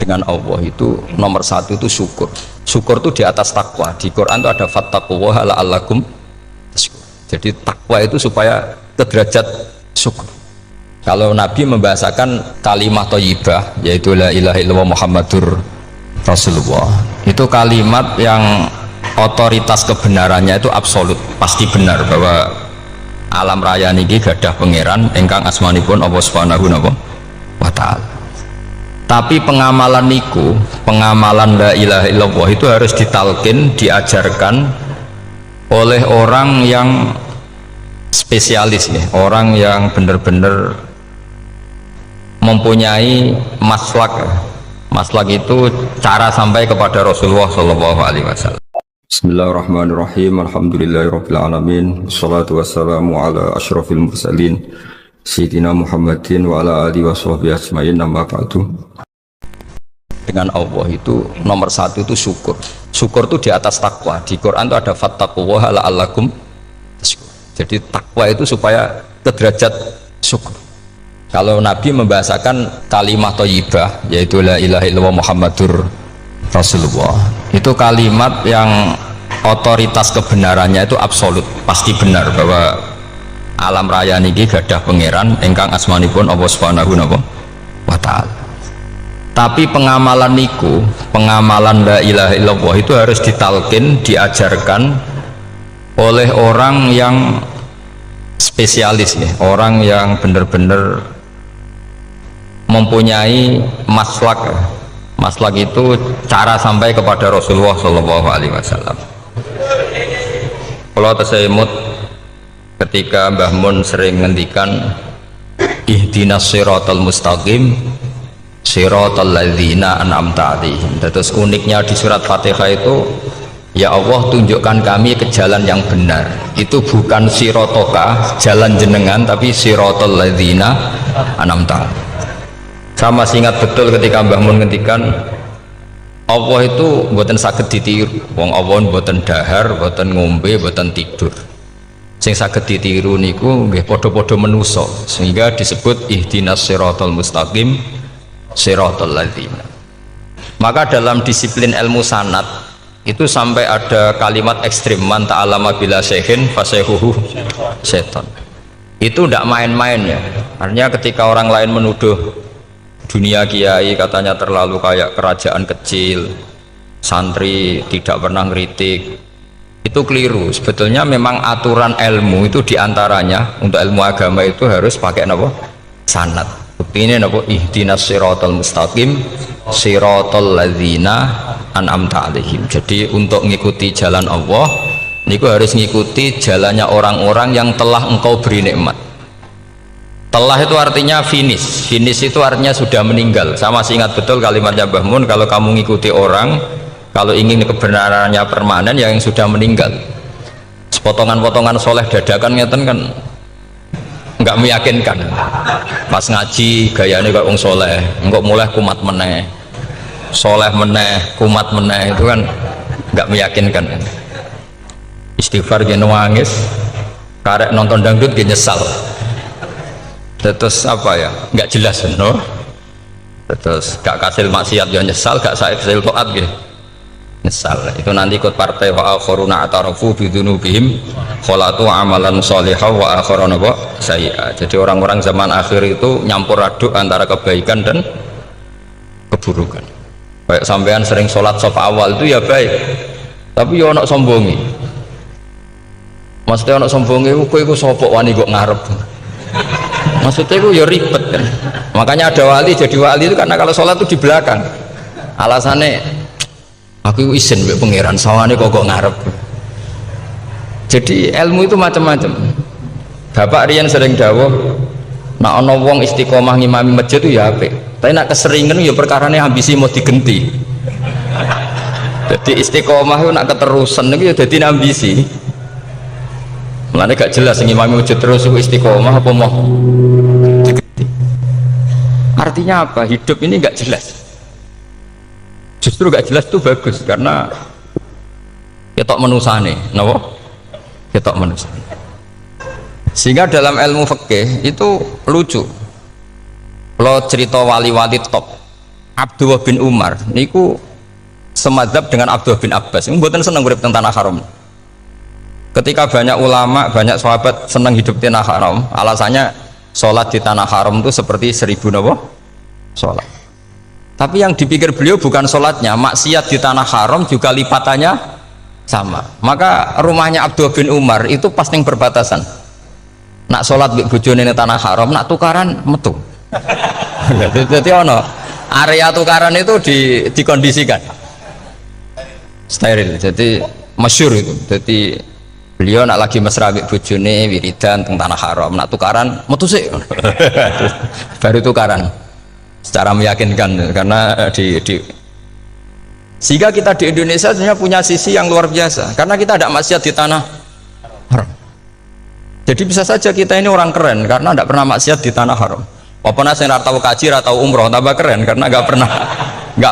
dengan Allah itu nomor satu itu syukur. Syukur itu di atas takwa. Di Quran itu ada fattaqullaha la'allakum tashkurun. Jadi takwa itu supaya ke derajat syukur. Kalau Nabi membahasakan kalimat thayyibah yaitu la ilaha illallah Muhammadur Rasulullah, itu kalimat yang otoritas kebenarannya itu absolut, pasti benar bahwa alam raya niki gadah pangeran ingkang asmanipun Allah Subhanahu wa ta'ala. Tapi pengamalan niku, pengamalan la ilaha illallah itu harus ditalkin, diajarkan oleh orang yang spesialis ya, orang yang benar-benar mempunyai maslak. Maslak itu cara sampai kepada Rasulullah Shallallahu Alaihi Wasallam. Bismillahirrahmanirrahim. Alhamdulillahirabbil alamin. Wassalatu wassalamu ala asyrafil mursalin sayyidina Muhammadin wa ala alihi washabbihi ajmain. Amma ba'du. Dengan Allah itu nomor satu itu syukur. Syukur itu di atas takwa. Di Quran itu ada fattaqullaha la'allakum tashkurun. Jadi takwa itu supaya ke derajat syukur. Kalau Nabi membahasakan kalimat thayyibah yaitu la ilaha illallah Muhammadur Rasulullah, itu kalimat yang otoritas kebenarannya itu absolut, pasti benar bahwa alam raya niki gadah pangeran ingkang asmanipun Allah Subhanahu wa ta'ala. Tapi pengamalan niku, pengamalan la ilaha illallah itu harus ditalkin, diajarkan oleh orang yang spesialis ya, orang yang benar-benar mempunyai maslak. Maslak itu cara sampai kepada Rasulullah Shallallahu Alaihi Wasallam. Kalau tersemut ketika Mbah Mun sering ngendikan ihdinas siratal mustaqim siratal ladzina an'amta 'alaihim. Terus uniknya di surat Fatihah itu, ya Allah tunjukkan kami ke jalan yang benar. Itu bukan sirotoka jalan jenengan, tapi siratal ladzina an'amta 'alaihim. Saya masih ingat betul ketika Mbah Mun ngendikan Allah itu mboten saged ditiru. Wong Allah mboten dahar, mboten ngombe, mboten tidur. Sing saged ditiru niku nggih padha-padha manusa, sehingga disebut ihdinas siratal mustaqim siratal ladzina. Maka dalam disiplin ilmu sanad itu sampai ada kalimat ekstrim, man ta'allama bila syekhin fasehuhu seton. Itu tidak main-main ya. Artinya ketika orang lain menuduh dunia kiai katanya terlalu kayak kerajaan kecil, santri tidak pernah ngeritik, itu keliru. Sebetulnya memang aturan ilmu itu diantaranya untuk ilmu agama itu harus pakai apa? Sanad. Bukti ini apa? Ihdinas siratal mustaqim siratal ladzina an'amta 'alaihim. Jadi untuk mengikuti jalan Allah niku harus mengikuti jalannya orang-orang yang telah engkau beri nikmat. Telah itu artinya finish. Finish itu artinya sudah meninggal. Saya masih ingat betul kalimatnya Mbah Mun, kalau kamu ngikuti orang, kalau ingin kebenarannya permanen, yang sudah meninggal. Sepotongan-potongan soleh dadakan ngeten kan nggak meyakinkan. Pas ngaji gayanya kayak wong soleh, engkau mulai kumat meneh, soleh meneh, kumat meneh, itu kan nggak meyakinkan. Istighfar gini nangis, karek nonton dangdut gini nyesal. Terus apa ya, nggak jelas no? Terus gak kasil maksiat ya nyesal, gak kasil toat gitu nyesal. Itu nanti ikut partai wa akhiruna atarafu bidunubihim kholatu amalan sholihah wa akhiruna sayyi'ah. Jadi orang-orang zaman akhir itu nyampur aduk antara kebaikan dan keburukan. Kayak sampean sering sholat saf awal itu ya baik, tapi ya ono sombongi. Maksudnya ono sombongi kowe iku sapa wani kok ngarep. Maksudnya itu ya ribet kan. Makanya ada wali jadi wali itu karena kalau sholat itu di belakang. Alasannya aku izin mbek pangeran sawane kok ngarep. Jadi ilmu itu macam-macam. Bapak Rian sering dawuh, nak ana wong istiqomah ngimami masjid itu ya apik. Tapi nak keseringan ya perkarane ambisi mau digenti. Jadi istiqomah itu nak keterusan itu ya dadi ambisi. Mulane gak jelas ngimami masjid terus itu istiqomah apa mau digenti. Artinya apa? Hidup ini gak jelas. Justru gak jelas itu bagus karena ketok menusane, napa? Ketok menusane. Sehingga dalam ilmu fikih itu lucu. Kalau cerita wali-wali top Abdullah bin Umar niku semadzhab dengan Abdullah bin Abbas. Mboten seneng urip teng tanah haram. Ketika banyak ulama, banyak sahabat seneng hidup di tanah haram, alasannya sholat di tanah haram itu seperti 1000 napa? Sholat. Tapi yang dipikir beliau bukan sholatnya, maksiat di tanah haram juga lipatannya sama. Maka rumahnya Abdullah bin Umar itu pas ning perbatasan. Nak sholat mbek bojone ning tanah haram, nak tukaran metu. Jadi ono area tukaran itu dikondisikan steril, jadi masyhur itu. Jadi beliau nak lagi mesra mbek bojone wiridan teng tanah haram, nak tukaran metu sik. Baru tukaran secara meyakinkan, karena sehingga kita di Indonesia sebenarnya punya sisi yang luar biasa karena kita ada maksiat di tanah haram. Jadi bisa saja kita ini orang keren karena tidak pernah maksiat di tanah haram. Walaupun saya tahu kaji atau umroh tambah keren karena nggak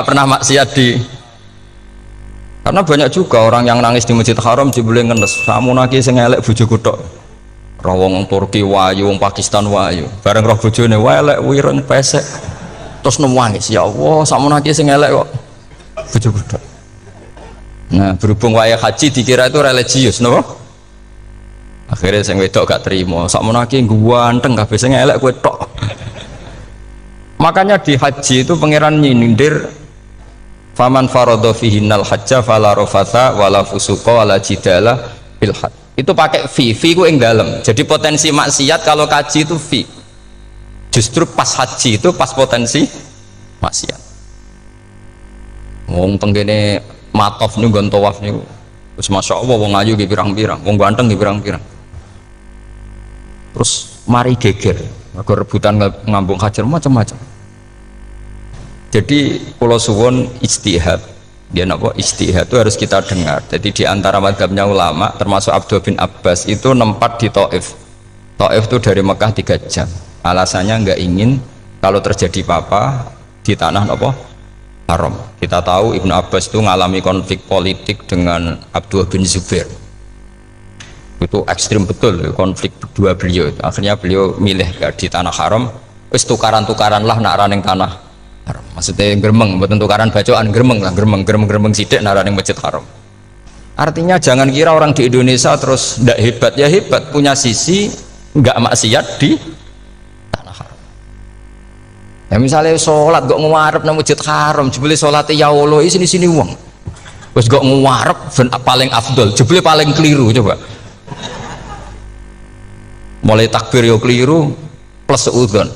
pernah maksiat di. Karena banyak juga orang yang nangis di Masjid Haram jebule ngenes, samu naki sing elek bojoku tok. Roh wong Turki wayu, wong Pakistan wayu. Bareng roh bojone elek wireng pesek. Terus nangis, ya Allah, samu naki sing elek kok bojoku tok. Nah, berhubung wayah haji dikira itu religius, napa? Akhirnya sing wedok gak terima, samu naki ganteng kabeh sing elek kowe tok. Makanya di haji itu pangeran nyindir faman faradha fihinnal hajja fala rafatha wala fusuqa wala jidala fil hajj. Itu pakai fi ku ing dalem. Jadi potensi maksiat kalau kaji itu fi. Justru pas haji itu pas potensi maksiat. Wong tenggene matof niku nggon tawaf niku. Wis masyaallah wong ayu ki pirang-pirang, wong ganteng ki pirang-pirang. Terus mari geger, mergo rebutan ngambung hajar macam-macam. Jadi pulau suwon ijtihad, dia napa ijtihad itu harus kita dengar. Jadi di antara mazhabnya ulama termasuk Abdullah bin Abbas itu nempat di Taif. Taif itu dari Mekah 3 jam. Alasannya nggak ingin kalau terjadi apa-apa di tanah napa haram. Kita tahu Ibnu Abbas itu mengalami konflik politik dengan Abdullah bin Zubair. Itu ekstrim betul konflik dua beliau. Akhirnya beliau milih di tanah haram. Wis tukaran-tukaran lah nak raning tanah. Maksudnya geremeng, bukan tukaran bacaan geremeng lah, geremeng sidik nara ning Masjid Haram. Artinya jangan kira orang di Indonesia terus ndak hebat, ya hebat, punya sisi nggak maksiat di tanah haram. Ya misalnya sholat kok ngarep nang Masjid Haram, jebule salate ya Allah sini wong. Wis kok ngarep paling afdol, jebule paling keliru coba. Mulai takbir yo keliru plus seudon.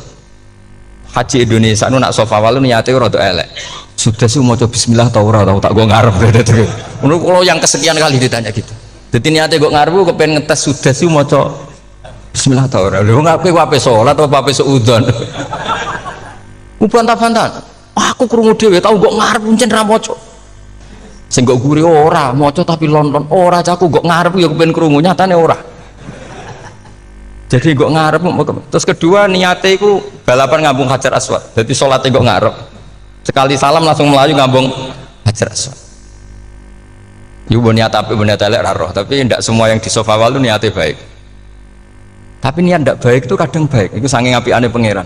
Haji Indonesia nu nak sofa walu niate rada elek. Sudah sih mau coba bismillah tau ora tau tak gua ngarep gitu. Menurut kalau yang kesekian kali ditanya gitu. Jadi niate gua ngarep gua kepengen ngetes sudah sih mau coba bismillah tau ora. Lho ngapain wape sholat atau wape seudon. Bantah-bantahan. Aku krungu dhewe tau gua ngarep pancen ra maca. Sing gak guri ora maca tapi lonton ora caku gua ngarep ya kepengen krungu nyatane ora. Jadi kok ngarep. Terus kedua niate iku balapan ngambung Hajar Aswad. Jadi sholatnya kok ngarep. Sekali salam langsung melayu ngambung Hajar Aswad. Ibu niat api niat elek roh, tapi tidak semua yang di sofa walu niatnya baik. Tapi niat tidak baik itu kadang baik. Itu saking apiane pangeran.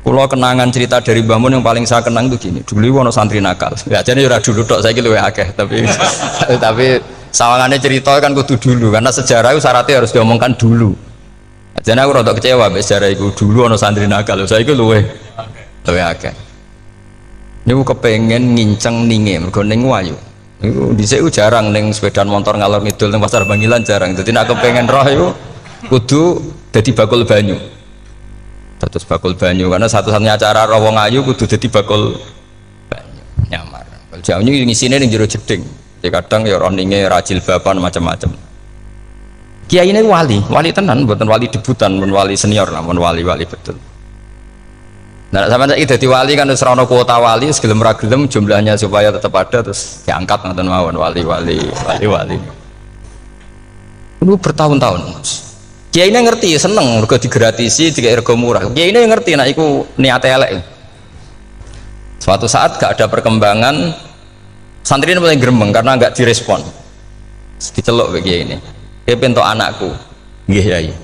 Pulau kenangan cerita dari Mbah Mun yang paling saya kenang itu gini. Dulu wono santri nakal. Ya jadi ora dulu tok saiki luwih akeh, tapi sawangannya cerita kan kudu dulu karena sejarah itu syaratnya harus diomongkan dulu. Jadi aku rada kecewa mbek sejarah itu dulu ono santri nakal. Saiki luwih akeh. Niku kepengen nginceng ninge mergo ning wayu. Niku dhisik jarang ning sepeda motor ngalor ngidul ning pasar Bangilan jarang. Jadi nek kepengen roh iku kudu dadi bakul banyu. Terus bakul banyu karena satu-satunya cara roh wong ayu kudu dadi bakul banyu. Nyamar. Jauh ngisine ning jero jeding. Ya kadang ya roninge rajil bapan macam-macam. Kiai ini wali tenan, bukan wali debutan, bukan wali senior, namun wali betul. Nah, sama saiki dadi wali kan wis ora ono kuota wali, segelem ra gelem jumlahnya supaya tetap ada terus diangkat ngoten mawon wali. Itu bertahun-tahun. Kiai ini ngerti, seneng mergo digratisi, dikai rego murah. Kiai ini ngerti nek iku niate elek. Suatu saat gak ada perkembangan, santri ini mulai gerembeng karena nggak direspon. Diceluk begini ini. Dia pentok anakku, nggih yai.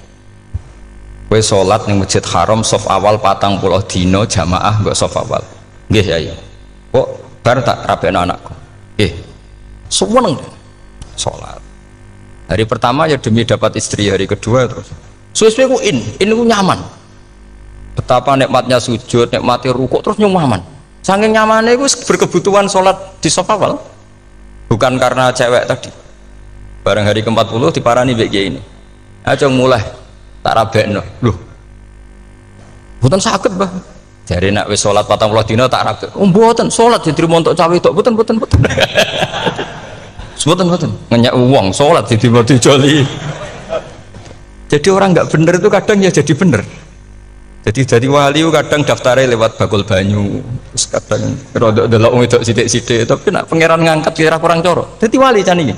Kowe sholat ning Masjid Haram sof awal 40 dino jamaah mbok sof awal. Nggih Yai. Kok bar tak rapekno anakku. Nggih. Seneng salat. Hari pertama ya demi dapat istri, hari kedua terus. Suwe-suwe ku ku nyaman. Betapa nikmatnya sujud, nikmati rukuk terus nyaman. Saking nyamannya ku berkebutuhan salat di sofa wal. Bukan karena cewek tadi. Bareng hari ke-40 diparani mbek kiai ini. Aja mulai tak rabekno. Loh. Mboten saged, Mbah. Jare nek wis salat 40 dina tak rabek. Oh mboten, salat diterima untuk cawe tok. Mboten. Mboten. Ngenyak uang salat diterima dijoli. Jadi orang nggak bener itu kadang ya jadi bener. Jadi wali kadang daftarnya lewat bakul banyu, terus kadang rodok delok wedok sithik-sithik, tapi nak pangeran ngangkat kira kurang coro. Jadi wali can iki.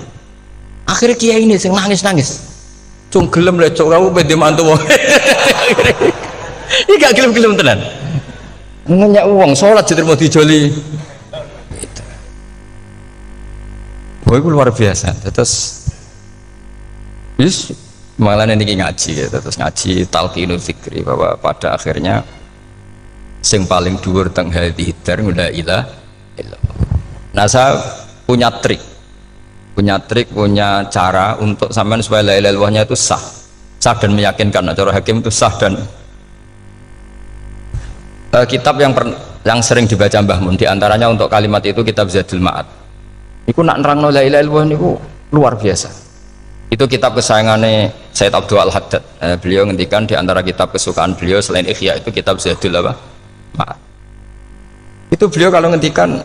Akhirnya kiai ini sing nangis. Cung gelem lecok kamu pede mantu wong. Iki gak gelem-gelem tenan. Ngenyak uang salat diterima dijoli. Wah, itu luar biasa. Terus malah ini ngaji ya, terus ngaji talqinul fikri bahwa pada akhirnya sing paling dhuwur teng hadhihi dar la ilaha illallah. Nah, saya punya cara untuk sampean supaya la ilaha illallahnya itu sah dan meyakinkan. Nah, cara hakim itu sah dan kitab yang sering dibaca Mbah Mun diantaranya untuk kalimat itu kitab Zadul Ma'ad. Iku nak nerangno la ilaha illallah niku luar biasa. Itu kitab kesayangannya Sayyid Abdul Al-Haddad. Beliau ngendikan di antara kitab kesukaan beliau selain Ihya itu kitab Zadul Ma'ad. Itu beliau kalau ngendikan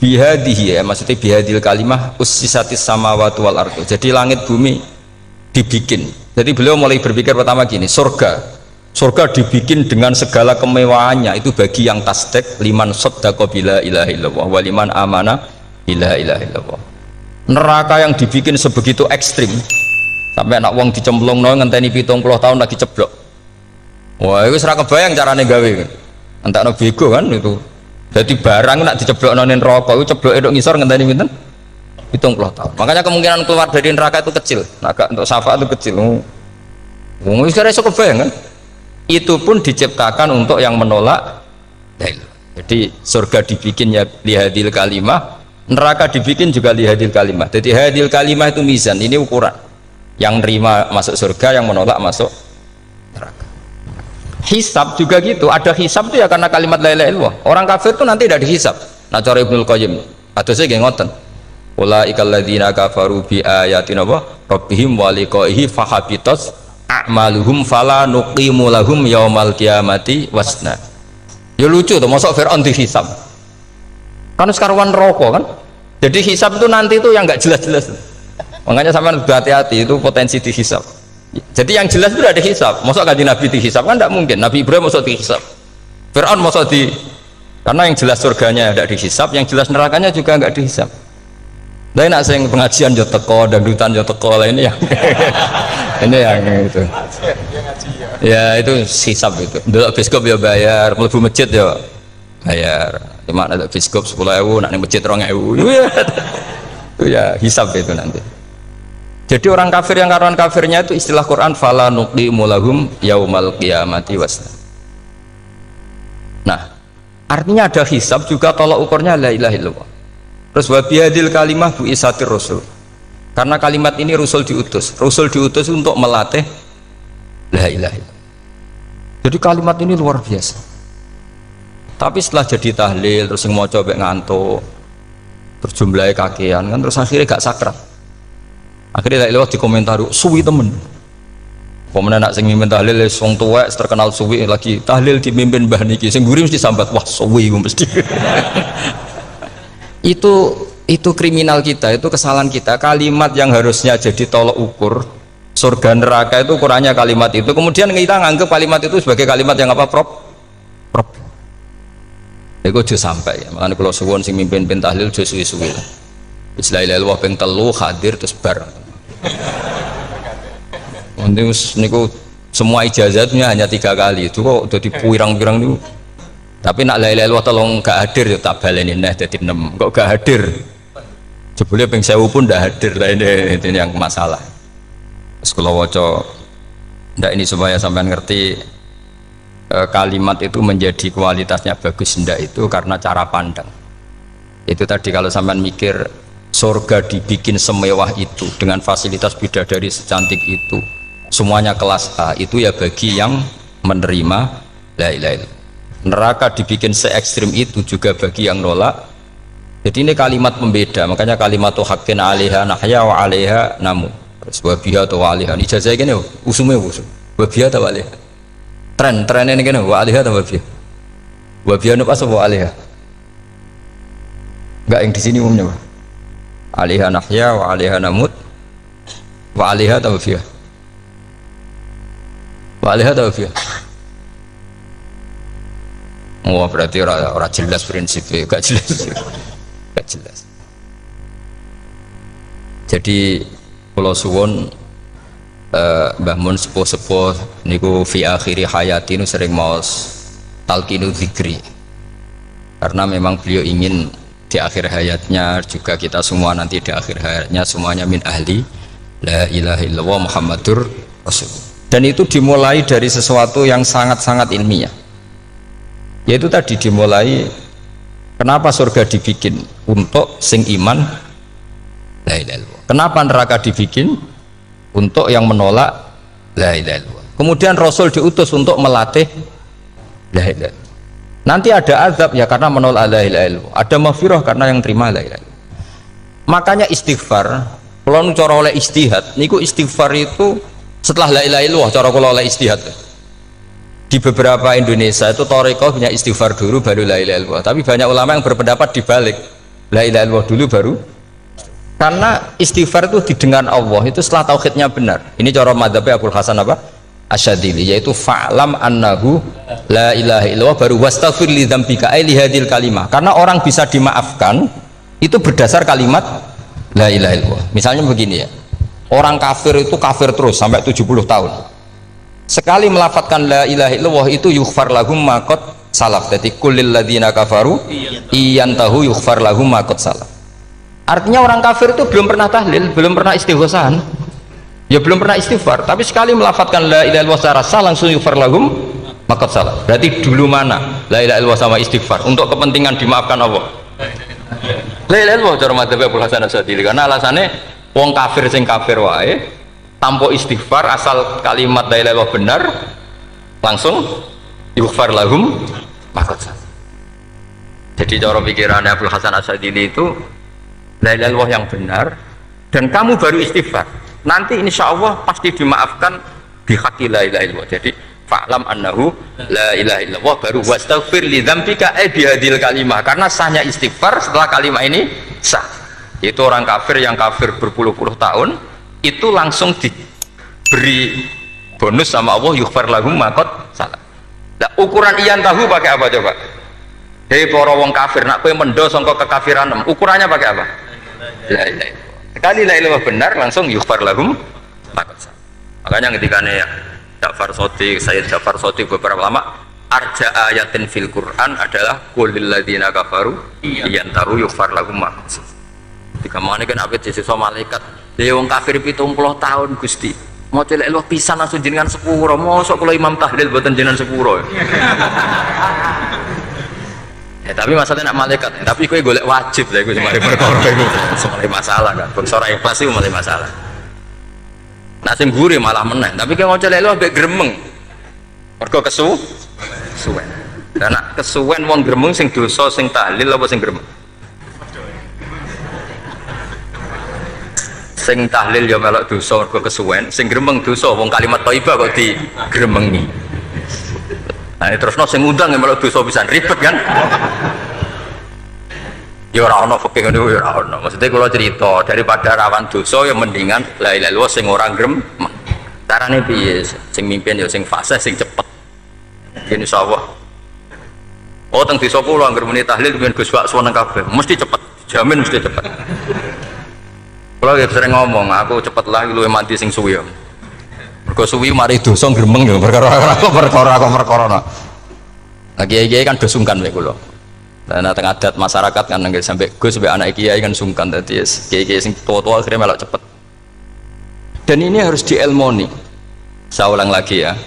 bihadihi ya, maksudnya bihadil kalimah ussisatis samawati wal ardu. Jadi langit bumi dibikin. Jadi beliau mulai berpikir pertama gini, surga dibikin dengan segala kemewahannya itu bagi yang tasdik liman saddaqa bila ilaha illallah wa liman amana bila ilaha illallah. Neraka yang dibikin sebegitu ekstrim sampai anak wong dicemplung ngenteni 70 tahun lagi ceblok. Wah, itu serah kebayang carane gawe. Entakno bego kan itu. Jadi barang nak diceblokno ning neraka itu cebloke nduk ngisor ngenteni pinten? 70 tahun. Makanya kemungkinan keluar dari neraka itu kecil. Agak untuk syafaat itu kecil. Wong wis ora iso kebayang kan. Itu pun diciptakan untuk yang menolak dalil. Jadi surga dibikin ya lihadil kalimah, neraka dibikin juga lihadil kalimah. Jadi hadil kalimah itu mizan, ini ukuran. Yang nerima masuk surga, yang menolak masuk neraka. Hisab juga gitu, ada hisab itu ya karena kalimat la ilaha illallah. Orang kafir itu nanti tidak dihisab. Nah cara Ibnul Qayyim, atau saya nggih ngoten. Ulaikal ladzina kafaru bi ayatina rabbihim wa liqaihi fahabitas a'maluhum fala nuqimu lahum yaumal qiyamati wasna. Ya lucu tuh, masuk Fir'aun dihisab. Kan sekarwan rokok kan. Jadi hisab itu nanti itu yang nggak jelas-jelas. Makanya sampean hati-hati itu potensi dihisab. Jadi yang jelas itu ada hisab. Masuk kanjeng Nabi dihisab kan tidak mungkin. Nabi Ibrahim masuk dihisab. Fir'aun masuk di, karena yang jelas surganya tidak dihisab, yang jelas nerakanya juga nggak dihisab. Nah, nak sing pengajian yo teko, dangdutan yo teko lah ini yang ini yang itu. Ya itu hisab itu. Dulu biskop ya bayar, mlebu masjid ya bayar. Cuma ada biskop 10.000, nak ning masjid 2.000. Itu ya hisab itu nanti. Jadi orang kafir yang karuan kafirnya itu istilah Quran fala nuqimu lahum yaumal qiyamati wasna. Nah, artinya ada hisab juga tolak ukurnya la ilaha illallah. Terus wabiyadil kalimah bu isatir rasul. Karena kalimat ini rasul diutus untuk melatih la ilaha illallah. Jadi kalimat ini luar biasa. Tapi setelah jadi tahlil terus yang mau coba ngantuk, terus jumlahnya kakean kan, terus akhirnya gak sakrat. Akhirnya la ilaha dikomentari suwi temen. Pemenang nak sing mimpin tahlil wong tuwek terkenal suwi lagi tahlil dipimpin mbah niki sing mburi mesti sambat wah suwi mesti. itu kriminal kita, itu kesalahan kita. Kalimat yang harusnya jadi tolok ukur surga neraka itu ukurannya kalimat itu, kemudian kita nganggap kalimat itu sebagai kalimat yang apa prop itu aja sampai ya. Makanya kalau suwon sing mimpin tahlil aja suwi-suwi lah. Bismillahirrahmanirrahim ping 3 hadir terus bar. Niku semua ijazatnya hanya 3 kali itu kok udah dipirang-pirang niku. Tapi nak la ilaha illallah tolong gak hadir ya tak baleni neh dadi 6. Kok gak hadir? Jebule ping 1000 pun ndak hadir lah, ini yang masalah. Terus kula waca ndak ini supaya sampean ngerti kalimat itu menjadi kualitasnya bagus ndak itu karena cara pandang. Itu tadi kalau sampean mikir surga dibikin semewah itu dengan fasilitas bidadari secantik itu, semuanya kelas A, itu ya bagi yang menerima la ilaha illallah. Neraka dibikin se ekstrim itu juga bagi yang nolak. Jadi ini kalimat pembeda, makanya kalimat haqqin 'alaiha nahya wa 'alaiha namu. Terus wa biha atau 'alaiha. Ijazah gini usume usum. Wa biha atau 'alaiha. Tren ini gini wa 'alaiha atau wa biha. Wa biha apa wa 'alaiha? Enggak yang di sini umumnya. 'Alaiha nahya wa 'alaiha namut. Wa 'alaiha atau wa biha. Wa 'alaiha atau wa biha. Oh berarti orang jelas prinsipnya, gak jelas, gak jelas. Jadi kalau suwon Mbah Mun sepuh-sepuh niku fi akhiri hayati nu sering maos talqinu dzikri, karena memang beliau ingin di akhir hayatnya juga kita semua nanti di akhir hayatnya semuanya min ahli la ilaha illallah Muhammadur Rasul. Dan itu dimulai dari sesuatu yang sangat-sangat ilmiah. Yaitu tadi dimulai kenapa surga dibikin untuk sing iman la ilaha illallah. Kenapa neraka dibikin untuk yang menolak la ilaha illallah. Kemudian Rasul diutus untuk melatih la ilaha illallah. Nanti ada azab ya karena menolak la ilaha illallah. Ada maghfirah karena yang terima la ilaha illallah. Makanya istighfar, kalau cara oleh istihad, niku istighfar itu setelah la ilaha illallah cara kula oleh istihad. Di beberapa Indonesia itu thariqah punya istighfar dulu baru la ilaha illallah, tapi banyak ulama yang berpendapat dibalik, la ilaha illallah dulu baru, karena istighfar itu didengar Allah itu setelah tauhidnya benar. Ini cara madzhabnya Abul Hasan apa? Asyadzili, yaitu fa'lam annahu la ilaha illallah baru wastaghfir li dzambika ai li hadil kalimah. Karena orang bisa dimaafkan itu berdasar kalimat la ilaha illallah. Misalnya begini ya, orang kafir itu kafir terus sampai 70 tahun. Sekali melafatkan la ilaha illallah itu yughfar lahum ma qad salaf. Jadi kullil ladzina kafaru iyantahu yughfar lahum ma qad salaf. Artinya orang kafir itu belum pernah tahlil, belum pernah istighosah, ya belum pernah istighfar, tapi sekali melafatkan la ilaha illallah secara sah langsung yughfar lahum ma qad salaf. Berarti dulu mana la ilaha illallah sama istighfar untuk kepentingan dimaafkan Allah? La ilaha illallah cara madzhab Abul Hasan Asyadzili, karena alasannya wong kafir sing kafir wae tanpa istighfar asal kalimat la ilaha illallah benar langsung yughfar lahum maqad salaf. Jadi cara pikirannya Abdul Hasan Asyadzili itu la ilaha illallah yang benar dan kamu baru istighfar nanti insya Allah pasti dimaafkan bihaqqi la ilaha illallah. Jadi fa'lam annahu la ilaha illallah baru wastaghfir li dzambika bihadil kalimah, karena sahnya istighfar setelah kalimat ini sah. Itu orang kafir yang kafir berpuluh-puluh tahun itu langsung diberi bonus sama Allah yughfar lahum ma qad salaf. Nah, ukuran iyan tahu pakai apa coba? Hei para wong kafir nak kowe mendo sangka kekafiran, ukurannya pakai apa? La ilaha illallah. Sekali la ilaha benar langsung yughfar lahum ma qad salaf. Makanya ketika ya Ja'far Shadiq, Sayyid Ja'far Shadiq beberapa lama arja ayatin fil Quran adalah qulil ladzina kafaru iyan tahu yughfar lahum ma qad salaf. Tiga mana kan abet siswa malaikat dia wong kafir 70 tahun Gusti mau celek lu pisan langsung jenengan sepuro mosok kalau imam tahlil buatan jenengan sepuro ya tapi masalahnya nak malaikat tapi kowe golek wajib lah iku semare perkara iku semare masalah kan bersora ikhlas iku mulai masalah nak sing guri malah meneh tapi kowe mau celek lu ambek gremeng mergo kesuwen dan nak kesuwen wong gremeng sing dosa sing tahlil apa sing gremeng? Sing tahlil ya melok dosa mergo kesuwen, sing gremeng dosa wong kalimat thayyibah kok digremengi. Nah terusno sing ngundang ya melok dosa pisan ribet kan. Ya ora ono fikih ngono ya ora ono. Maksudnya kalau cerita daripada rawan dosa ya mendingan la ilaha illallah sing ora gremeng. Carane piye? Sing mimpin ya sing fasih sing cepet. Insyaallah. Oh teng desa kula anggere muni tahlil ben Gus Wak suweneng kabeh, mesti cepet. Jamin mesti cepet. Kalau ya sering ngomong, aku cepet lah lu mati sing suwi ya. Mergo suwi mari dosa gremeng ya perkara nah. Kiai-kiai kan do sungkan mek kula. Nah teng adat masyarakat kan nggih sampai Gus sampai anak kiai kan sungkan dadi kiai-kiai sing tua-tua akhirnya melok cepet. Dan ini harus dielmoni. Saya ulang lagi ya.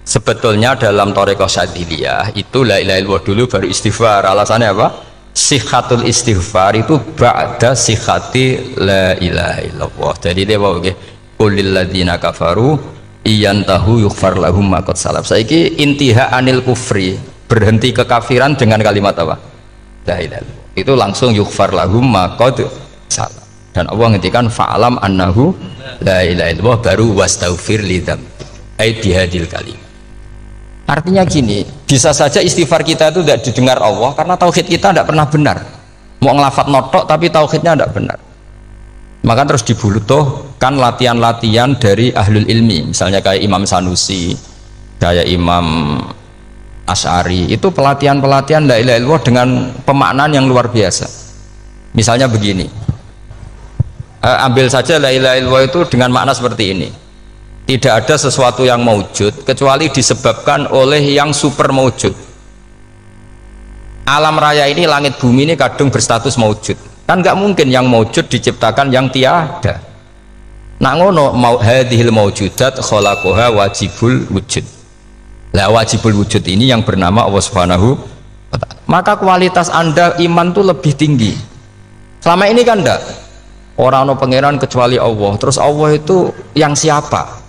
Sebetulnya dalam thariqah Syadziliyah itu la ilaha illallah dulu baru istighfar. Alasannya apa? Sihhatul istighfar itu ba'da sihhati la ilaha illallah. Jadi dia bahwa qulil ladzina kafaru iyantahu yughfar lahum ma qad salaf. Saiki intiha anil kufri, berhenti kekafiran dengan kalimat apa? La ilaha illallah. Itu langsung yughfar lahum ma qad salaf. Dan Allah ngendikan fa'alam annahu la ilaha illallah baru wastaghfir lidzam. Ai bihadil kalim. Artinya gini, bisa saja istighfar kita itu tidak didengar Allah karena tauhid kita tidak pernah benar. Mau ngelafat notok tapi tauhidnya tidak benar. Maka terus dibutuhkan latihan-latihan dari ahlul ilmi, misalnya kayak Imam Sanusi, kayak Imam Asy'ari, itu pelatihan-pelatihan la ilaha illallah dengan pemaknaan yang luar biasa. Misalnya begini, ambil saja la ilaha illallah itu dengan makna seperti ini. Tidak ada sesuatu yang maujud kecuali disebabkan oleh yang super maujud. Alam raya ini, langit bumi ini kadung berstatus maujud. Kan nggak mungkin yang maujud diciptakan yang tiada. Nak ngono mau hadhil maujudat khalaqaha wajibul wujud. Lah wajibul wujud ini yang bernama Allah Subhanahu wa ta'ala. Maka kualitas Anda iman tuh lebih tinggi. Selama ini kan enggak. Orang no pangeran kecuali Allah. Terus Allah itu yang siapa?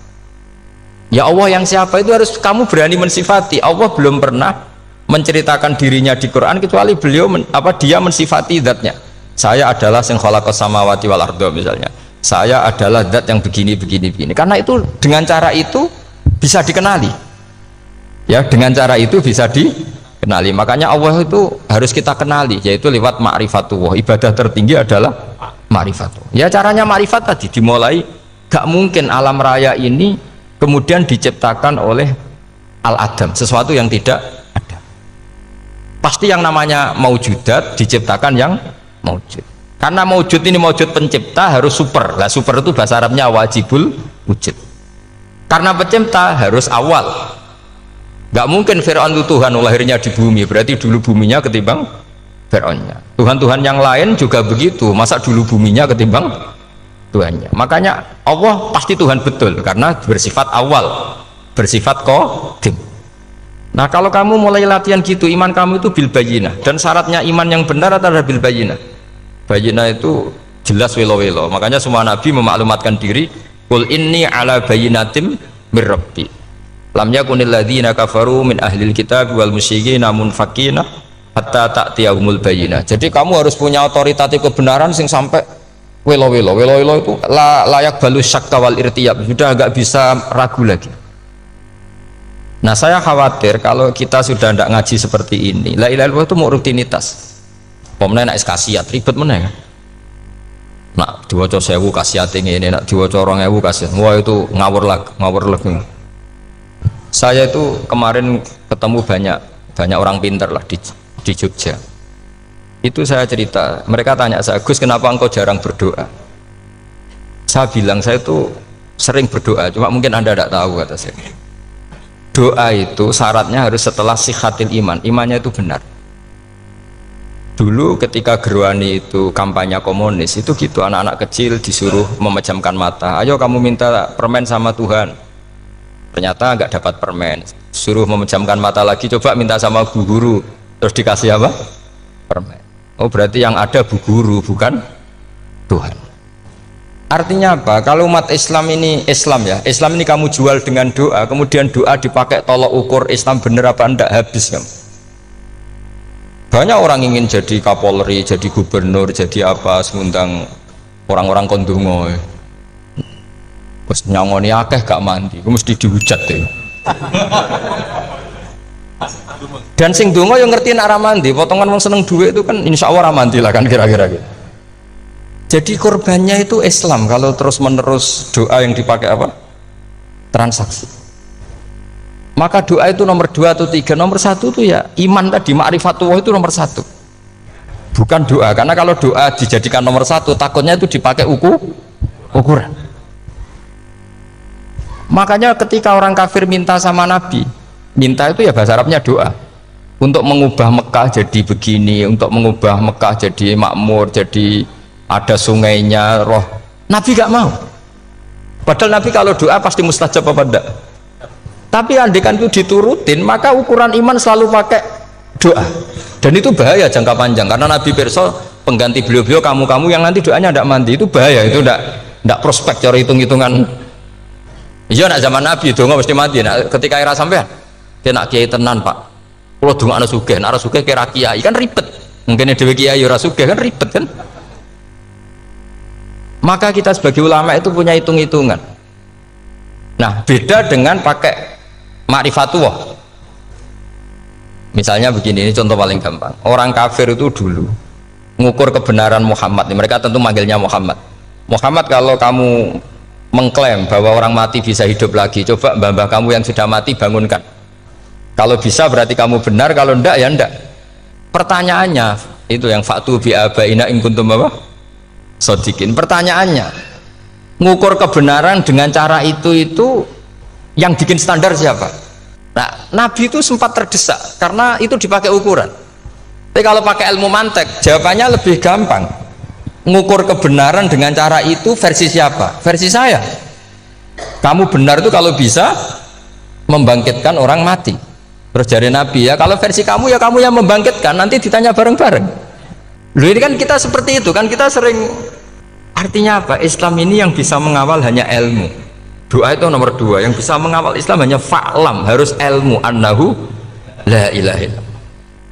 Ya Allah yang siapa itu harus kamu berani mensifati. Allah belum pernah menceritakan dirinya di Quran kecuali beliau dia mensifati zatnya. Saya adalah sing khalaqas samawati wal arda misalnya. Saya adalah zat yang begini. Karena itu dengan cara itu bisa dikenali. Ya, dengan cara itu bisa dikenali. Makanya Allah itu harus kita kenali, yaitu lewat ma'rifatullah. Ibadah tertinggi adalah ma'rifatullah. Ya caranya ma'rifat tadi dimulai. Gak mungkin alam raya ini kemudian diciptakan oleh al-adam, sesuatu yang tidak ada. Pasti yang namanya maujudat diciptakan yang maujud. Karena maujud ini maujud pencipta harus super. Lah super itu bahasa Arabnya wajibul wujud. Karena pencipta harus awal. Gak mungkin Fir'aun itu Tuhan lahirnya di bumi, berarti dulu buminya ketimbang Fir'aunnya. Tuhan-Tuhan yang lain juga begitu, masa dulu buminya ketimbang Tuhannya. Makanya Allah pasti Tuhan betul karena bersifat awal, bersifat qadim. Nah kalau kamu mulai latihan gitu, iman kamu itu bil bayyinah. Dan syaratnya iman yang benar adalah bil bayyinah. Bayyinah itu jelas welo-welo. Makanya semua nabi memaklumatkan diri, qul inni ala bayyinatim mir rabbi lam yakunil ladzina kafaru min ahlil kitab wal musyrikin munfakina hatta ta'tiyahumul bayyinah. Jadi kamu harus punya otoritatif kebenaran sing sampai welo-welo itu layak balus syakka wal irtiyab, sudah agak bisa ragu lagi. Nah saya khawatir kalau kita sudah tidak ngaji seperti ini, la ilaha illallah itu mau rutinitas. Pemenang nak kasiat ribet mana kan? Nak diwaca 1000 kasiat ini, nak diwaca 2000 kasiat, wah itu ngawur lagi. Saya itu kemarin ketemu banyak orang pintar lah di Jogja. Itu saya cerita, mereka tanya saya, Gus kenapa engkau jarang berdoa? Saya bilang saya itu sering berdoa, cuma mungkin Anda tidak tahu kata saya. Doa itu syaratnya harus setelah sihhatil iman, imannya itu benar. Dulu ketika Gerwani itu kampanye komunis itu gitu, anak-anak kecil disuruh memejamkan mata, ayo kamu minta permen sama Tuhan. Ternyata nggak dapat permen, suruh memejamkan mata lagi, coba minta sama bu guru, terus dikasih apa? Permen. Oh berarti yang ada bu guru bukan Tuhan. Artinya apa? Kalau umat Islam ini Islam ini kamu jual dengan doa, kemudian doa dipakai tolok ukur Islam bener apa enggak, habis kamu. Banyak orang ingin jadi Kapolri, jadi gubernur, jadi apa, ngundang orang-orang kondungo. Terus nyangoni akeh gak mandi, mesti dihujat deh. Dan sing donga yang ngerti nak ramandi, potongan wong seneng duit itu kan insya Allah ramandi lah kan kira-kira gitu. Jadi korbannya itu Islam kalau terus menerus doa yang dipakai apa? Transaksi. Maka doa itu nomor 2 atau 3, nomor 1 itu ya iman tadi, ma'rifatullah itu nomor 1. Bukan doa, karena kalau doa dijadikan nomor 1 takutnya itu dipakai ukuran. Makanya ketika orang kafir minta sama Nabi, minta itu ya bahasa Arabnya doa untuk mengubah Mekah jadi begini, untuk mengubah Mekah jadi makmur, jadi ada sungainya, roh. Nabi gak mau. Padahal Nabi kalau doa pasti mustajab apa enggak? Tapi andekan itu diturutin, maka ukuran iman selalu pakai doa. Dan itu bahaya jangka panjang, karena Nabi pirsa pengganti beliau-beliau kamu-kamu yang nanti doanya tidak mandi, itu bahaya, itu tidak prospek cara hitung-hitungan. Iya nak zaman Nabi donga mesti mati. Nak ketika era sampean dia nak kiai tenan Pak, kalau donga ana sugih, nak ora sugih kira kiai kan ribet. Mungkin dhewe kiai ora sugih kan ribet kan. Maka kita sebagai ulama itu punya hitung-hitungan. Nah, beda dengan pakai ma'rifatullah. Misalnya begini, ini contoh paling gampang. Orang kafir itu dulu mengukur kebenaran Muhammad, mereka tentu manggilnya Muhammad. Muhammad, kalau kamu mengklaim bahwa orang mati bisa hidup lagi, coba mbah-mbah kamu yang sudah mati bangunkan. Kalau bisa berarti kamu benar, kalau ndak ya ndak. Pertanyaannya itu yang faktu bi abaina in kuntum apa? Sodikin. Pertanyaannya, ngukur kebenaran dengan cara itu yang bikin standar siapa? Nah, Nabi itu sempat terdesak karena itu dipakai ukuran. Tapi kalau pakai ilmu mantek, jawabannya lebih gampang. Ngukur kebenaran dengan cara itu versi siapa? Versi saya. Kamu benar itu kalau bisa membangkitkan orang mati. Terus dari Nabi, ya kalau versi kamu ya kamu yang membangkitkan, nanti ditanya bareng-bareng. Loh, ini kan kita seperti itu kan, kita sering. Artinya apa? Islam ini yang bisa mengawal hanya ilmu. Doa itu nomor 2, yang bisa mengawal Islam hanya fa'lam, harus ilmu annahu la ilaha illallah.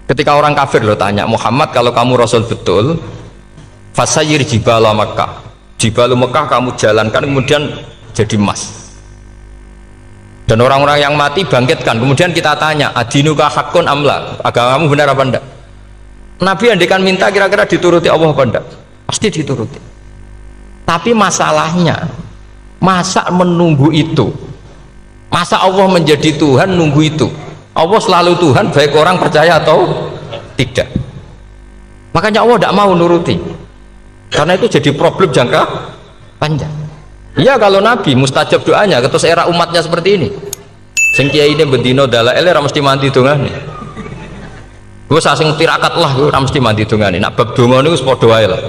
Ketika orang kafir lo tanya, Muhammad kalau kamu Rasul betul, fasayir jibala Makkah, jibalu Mekah kamu jalankan kemudian jadi emas, dan orang-orang yang mati bangkitkan. Kemudian kita tanya, adinuka hakun amla, agamamu benar apa enggak? Nabi andikan minta kira-kira dituruti Allah apa enggak? Pasti dituruti. Tapi masalahnya, masa menunggu itu? Masa Allah menjadi Tuhan nunggu itu? Allah selalu Tuhan baik orang percaya atau tidak. Makanya Allah tidak mau nuruti, karena itu jadi problem jangka panjang. Iya, kalau Nabi mustajab doanya, ketus era umatnya seperti ini. Sing kiai ini bendino dalail ora mesti mandi dongane. Gue sasing tirakat lah, gue ora mesti mandi dongane. Nak bab donga niku wis padha wae lah.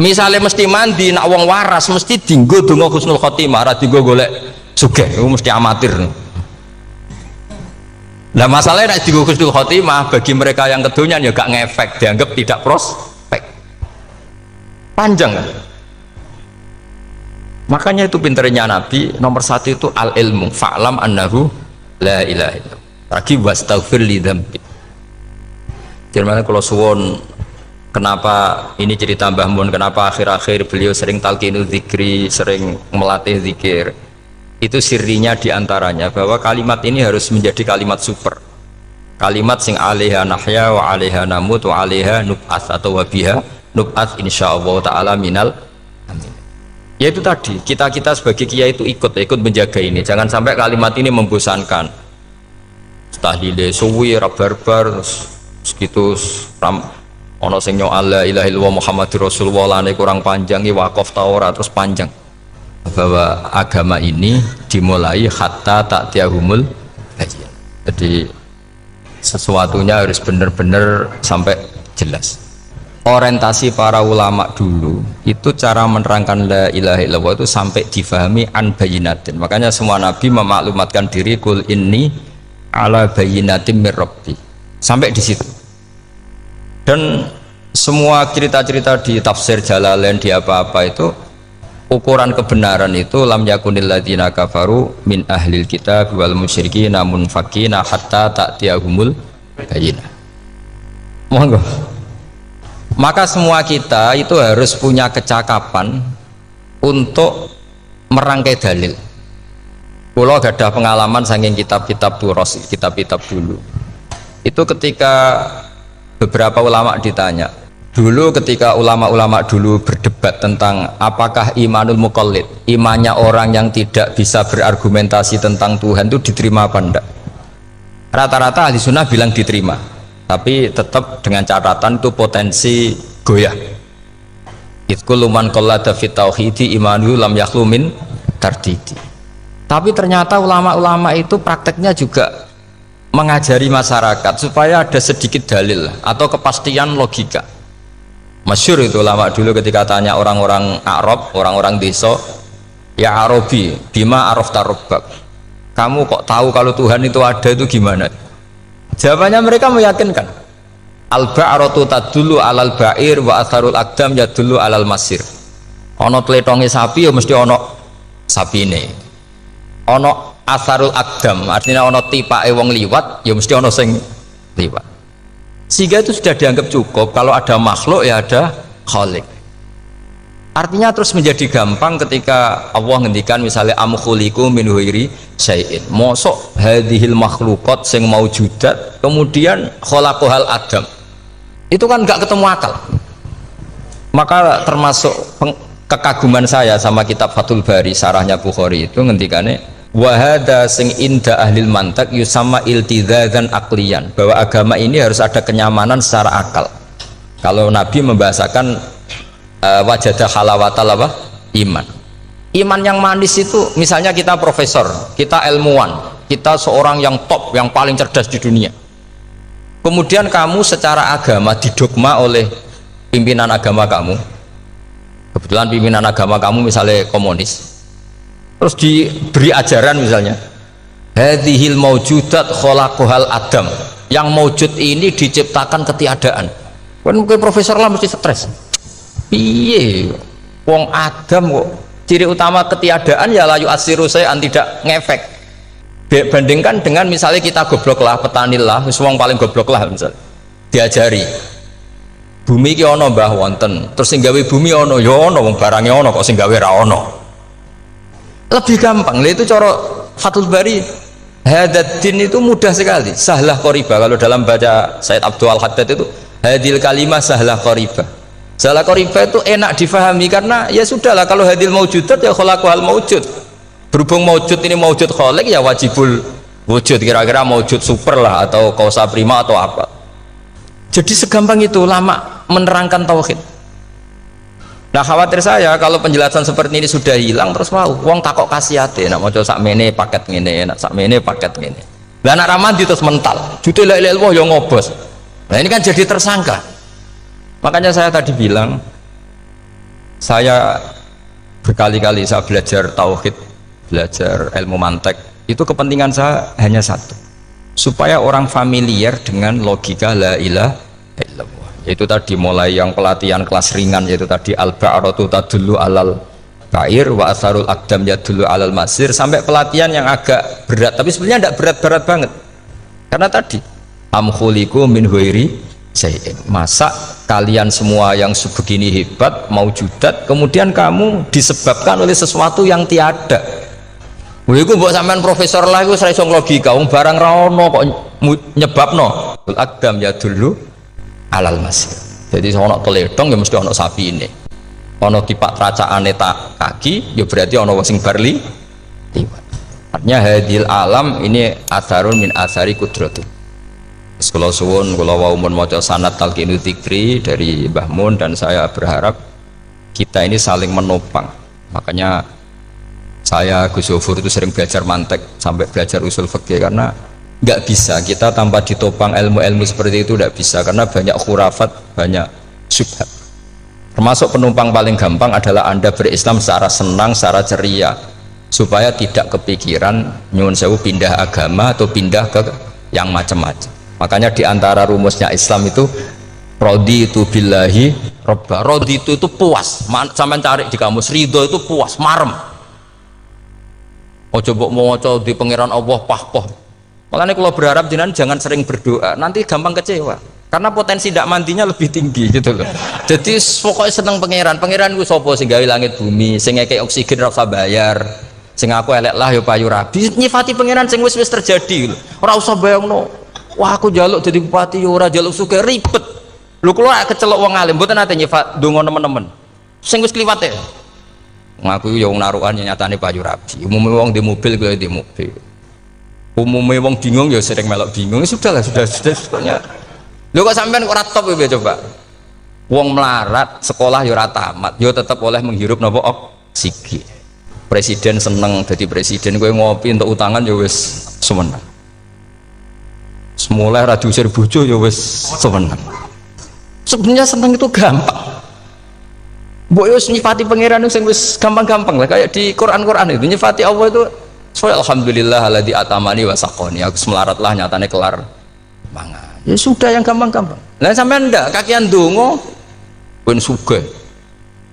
Misalnya mesti mandi, nak wong waras mesti dinggo donga husnul khotimah, ora dinggo golek sugih, itu mesti amatir. Nah masalahnya nak dinggo husnul khotimah bagi mereka yang kedonyan ya gak ngefek, dianggap tidak prospek. Panjang kan? Makanya itu pinternya Nabi, nomor 1 itu al ilmu, fa'lam annahu la ilaha illallah. Lagi wastaghfir li dzambi. Jadi kalau suwon, kenapa ini cerita Mbah Mun, kenapa akhir-akhir beliau sering talqinu zikri, sering melatih zikir, itu sirinya diantaranya bahwa kalimat ini harus menjadi kalimat super, kalimat sing alaiha nahya wa alaiha namut wa alaiha nub'ats, atau wabiha nub'ats insyaallah ta'ala minal amin. Yaitu tadi, kita sebagai kiai itu ikut menjaga ini, jangan sampai kalimat ini membosankan. Tahlile suwi barbar segitu ono sing nyoal la ilaha illallah Muhammadur Rasulullah lane kurang panjang, wakaf Taurat terus panjang, bahwa agama ini dimulai hatta ta'tiyahumul bayyinah. Jadi sesuatunya harus benar-benar sampai jelas. Orientasi para ulama dulu itu cara menerangkan la ilaha illallah itu sampai difahami an bayyinatin. Makanya semua nabi memaklumatkan diri kul inni ala bayyinatin mir rabbi, sampai di situ. Dan semua cerita-cerita di tafsir Jalalain, di apa-apa itu ukuran kebenaran itu lam yakunil ladzina kafaru min ahlil kitab wal musyrikin namun fakina hatta ta'tiyahumul bayyinah. Monggo. Maka semua kita itu harus punya kecakapan untuk merangkai dalil. Kalau ada pengalaman saking kitab-kitab turos, kitab-kitab dulu itu ketika beberapa ulama ditanya dulu, ketika ulama-ulama dulu berdebat tentang apakah imanul muqallid, imannya orang yang tidak bisa berargumentasi tentang Tuhan itu diterima apa enggak, rata-rata ahli sunnah bilang diterima, tapi tetap dengan catatan itu potensi goyah. Itkul man qallada fit tauhidi imanu lam yakhlu min tardidi. Tapi ternyata ulama-ulama itu prakteknya juga mengajari masyarakat supaya ada sedikit dalil atau kepastian logika. Masyhur itu ulama dulu ketika tanya orang-orang Arab, orang-orang desa, ya Arabi bima arafta rabbak, kamu kok tahu kalau Tuhan itu ada, itu gimana? Jawabannya mereka meyakinkan. Al-ba'ratu tadullu alal ba'ir wa atharul aqdam yadullu alal masir. Ono tletonge sapi ya mesti ono sapine. Ono atharul aqdam artinya ono tipake wong liwat ya mesti ono sing liwat. Sehingga itu sudah dianggap cukup kalau ada makhluk ya ada khalik. Artinya terus menjadi gampang ketika Allah ngendikan misalnya am khuliqu min ghairi syai'in. Mosok hadhil makhluqat sing maujudat kemudian khalaqahal adam. Itu kan nggak ketemu akal. Maka termasuk kekaguman saya sama kitab Fathul Bari sarahnya Bukhari itu ngendikane wa hadza sing inda ahlil mantak yusamma iltidzadzan aqliyan, bahwa agama ini harus ada kenyamanan secara akal. Kalau Nabi membahasakan wajadah halawatal apa? Iman. Iman yang manis itu misalnya kita profesor, kita ilmuwan, kita seorang yang top, yang paling cerdas di dunia. Kemudian kamu secara agama didogma oleh pimpinan agama kamu. Kebetulan pimpinan agama kamu misalnya komunis. Terus diberi ajaran misalnya hadhil maujudat khalaqahal adam. Yang maujud ini diciptakan ketiadaan. Kan mungkin profesor lah mesti stres. Piye wong Adam kok ciri utama ketiadaan ya layu asiru saya tidak ngefek. Bandingkan dengan misalnya kita goblok lah, petani lah, wong paling goblok lah misalnya diajari bumi ki ono mbah wonten, terus sing gawe bumi ono ya ono, wong barangnya ono kok sing gawe ra ono. Lebih gampang. Lah itu cara Fathul Bari hadaddin itu mudah sekali, sahlah qoriba. Kalau dalam baca Said Abdul Al-Haddad itu hadil kalimah sahlah qoriba. Sahlah qoriba itu enak difahami karena ya sudahlah, kalau hadil maujudat ya khalaqahal maujud. Berhubung maujud ini maujud khalik ya wajibul wujud, kira-kira maujud super lah atau kausa prima atau apa. Jadi segampang itu lama menerangkan tauhid. Nah khawatir saya kalau penjelasan seperti ini sudah hilang terus mau wong takok kasihate nak maca sak mene paket ngene, nak sak mene paket ngene. Lah anak ramadi terus mental. Jute la ilaha illallah ya ngobos. Nah ini kan jadi tersangka. Makanya saya tadi bilang saya berkali-kali saya belajar tauhid, belajar ilmu mantek, itu kepentingan saya hanya satu, supaya orang familiar dengan logika la ilaha illallah. Itu tadi mulai yang pelatihan kelas ringan, yaitu tadi al-ba'ratu tadullu alal ba'ir wa atharul aqdam yadullu alal masir, sampai pelatihan yang agak berat, tapi sebenarnya tidak berat-berat banget karena tadi am khuliqu min ghairi syai'in. Masa kalian semua yang sebegini hebat maujudat kemudian kamu disebabkan oleh sesuatu yang tiada. Iku mbok sampean profesor lah iku iso logika, wong barang ra ono kok nyebabno. Al-aqdam ya dulu alal masir. Jadi ono teledong ya mesti ono sapine. Ono tipak tracaane tak kaki ya berarti ono wong sing barli liwat. Artinya hadil alam ini atharun min athari qudratu. Kula suwun kula wau mun maca sanad talqinu dzikri dari Mbah Mun, dan saya berharap kita ini saling menopang. Makanya saya Gus Zofur itu sering belajar mantek sampai belajar usul fikih, karena nggak bisa kita tanpa ditopang ilmu-ilmu seperti itu, tidak bisa, karena banyak khurafat, banyak syubhat. Termasuk penumpang paling gampang adalah Anda berislam secara senang, secara ceria, supaya tidak kepikiran nyuwun sewu pindah agama atau pindah ke yang macam-macam. Makanya diantara rumusnya Islam itu raditu billahi robba. Raditu itu puas, sampai cari di kamus, ridho itu puas, marem. Oh coba mau di pangeran Allah pahpoh. Makanya kalau berharap jangan sering berdoa, nanti gampang kecewa karena potensi tidak mandinya lebih tinggi gitu loh. Jadi pokoknya seneng pangeran gue sopo sing gawe langit bumi, sing ngekek oksigen ora usah bayar, sing aku elek lah ya payu rabi, nyifati pangeran sing wis terjadi lho. Ora usah bayangno, wah aku jaluk jadi bupati ya ora jaluk sugih ribet. Lho kula kecelok wong alim mboten nate nyifat donga nemen-nemen. Sing wis kliwat e. Ngaku ya wong narukan nyatane payu rabi. Umumnya wong di mobil gue di mobil. Umumnya wong bingung ya sering melok bingung. Sudah sebetulnya. Lho kok sampean kok ora top ya coba. Wong melarat sekolah ya ora tamat, ya tetep oleh menghirup napa oksigen. Presiden seneng jadi presiden, kowe ngopi untuk utangan ya wis semeneng. Semula ra diusir bojo ya wis semeneng. Sebenarnya seneng itu gampang. Mbok yo nyifati pangeran sing wis gampang-gampang lah, kayak di Quran itu nyifati Allah itu So alhamdulillah alladzi atamani wa saqoni. Aku melarat lah nyatane kelar mangan. Ya sudah yang gampang-gampang. Lah sampean ndak kakian donga ben sugih.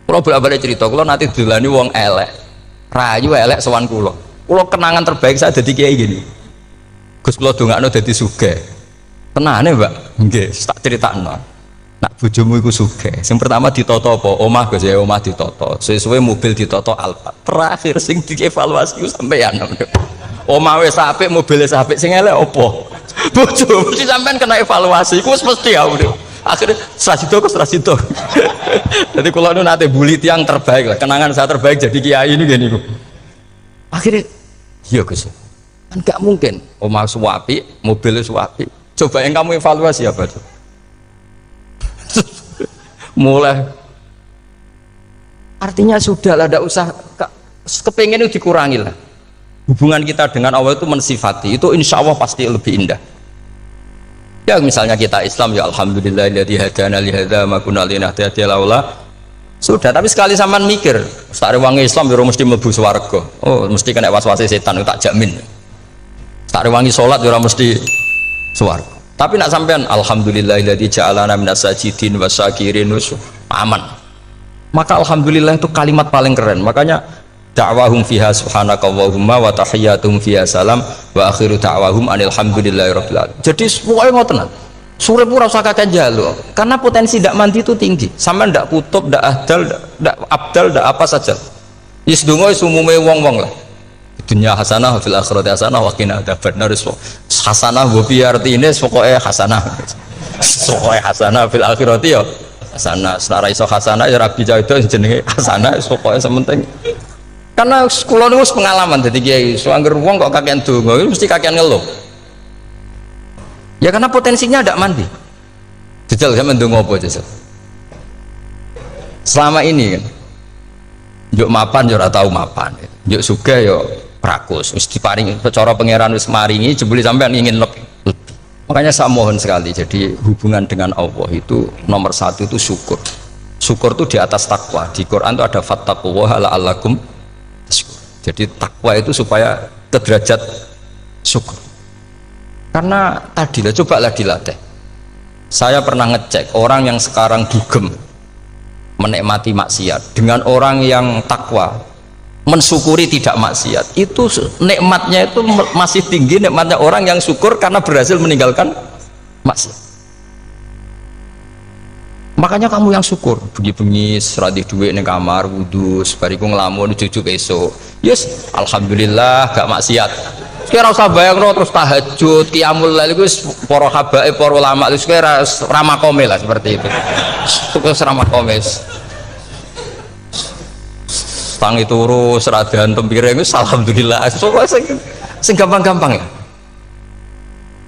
Kula bolak-balik cerita, kula nanti dilani wong elek. Rayu elek sowan kula. Kula kenangan terbaik saya dadi kiai gini. Gus kula dongakno dadi sugih. Tenane, Mbak. Nggih, tak critakno. Nak bojomu iku sugih. Sing pertama ditata apa? Omah Gus ya, omah ditata. Suwe-suwe mobil ditata Alphard. Terakhir sing dievaluasi ku sampeyan. Omah wis apik, mobil wis apik, sing elek apa? Bojomu mesti sampean kena evaluasi. Iku wis mesti ya. Akhirnya Strasito. Jadi kalau nu nate bully tiang terbaik lah, kenangan saya terbaik jadi kiai ini gini kok. Akhirnya, iya Gus, kan nggak mungkin. Omah suwapi, mobilnya suwapi. Coba yang kamu evaluasi apa tuh? Mulai, artinya sudah lah, tidak usah kepengen itu dikurangi lah. Hubungan kita dengan Allah itu mensifati, itu insya Allah pasti lebih indah. Ya misalnya kita Islam ya alhamdulillahilladzi hadana li hadza ma kunna linahtadiya laula. Sudah, tapi sekali sampean mikir, sak rewangi Islam yo mesti mlebu swarga. Oh, mesti kena was-wase setan tak jamin. Sak rewangi salat yo mesti swarga. Tapi nak sampean alhamdulillahilladzi ja'alana minas sajidin wasyakirin aman. Maka alhamdulillah itu kalimat paling keren. Makanya da'wahum fiha subhanakallahumma wa tahiyyatuhum fiha salam wa akhiru da'wahum alhamdulillahirabbil alamin. Jadi pokoke ngoten. Sore pura usah kakek jaluk karena potensi ndak mandi itu tinggi. Sama ndak kutub, ndak ahdal, ndak abdal, ndak apa saja. Is donga is umume wong-wong lah. Dunya hasanah fil akhirati hasanah wa qina adzabannar. Hasanah wa bi artine pokoke hasanah. Pokoke hasanah fil akhirati ya hasanah. Nek iso hasanah ya rabi itu jenenge hasanah pokoke sementing. Karena kula niku pengalaman dadi kiai, so angger wong kok kakean donga mesti kakean ngeluh. Ya karena potensinya tidak mandi. Jajal sampean ndonga apa jajal? Selama ini kan njuk mapan yo ora tau mapan. Njuk sugih yo rakus. Wis diparingi cara pangeran wis maringi jebule sampean ingin lebih. Makanya saya mohon sekali, jadi hubungan dengan Allah itu nomor satu itu syukur. Syukur itu di atas takwa. Di Quran itu ada fattaqullaha la'allakum tashkurun. Jadi takwa itu supaya ke derajat syukur. Karena tadi lah, cobalah dilatih. Saya pernah ngecek orang yang sekarang dugem menikmati maksiat dengan orang yang takwa mensyukuri tidak maksiat, itu nikmatnya itu masih tinggi nikmatnya orang yang syukur karena berhasil meninggalkan maksiat. Makanya kamu yang syukur bengi-bengi seradi duit ning kamar wudu bariku ngelamun jujuk esok yes alhamdulillah gak maksiat. Kira usah bayangno terus tahajud, qiyamul lail iku para habaib, para ulama itu kira ramakome lah seperti itu. Terus ramakome. Tangi turu seradan tempiring itu alhamdulillah. Sing gampang-gampang ya.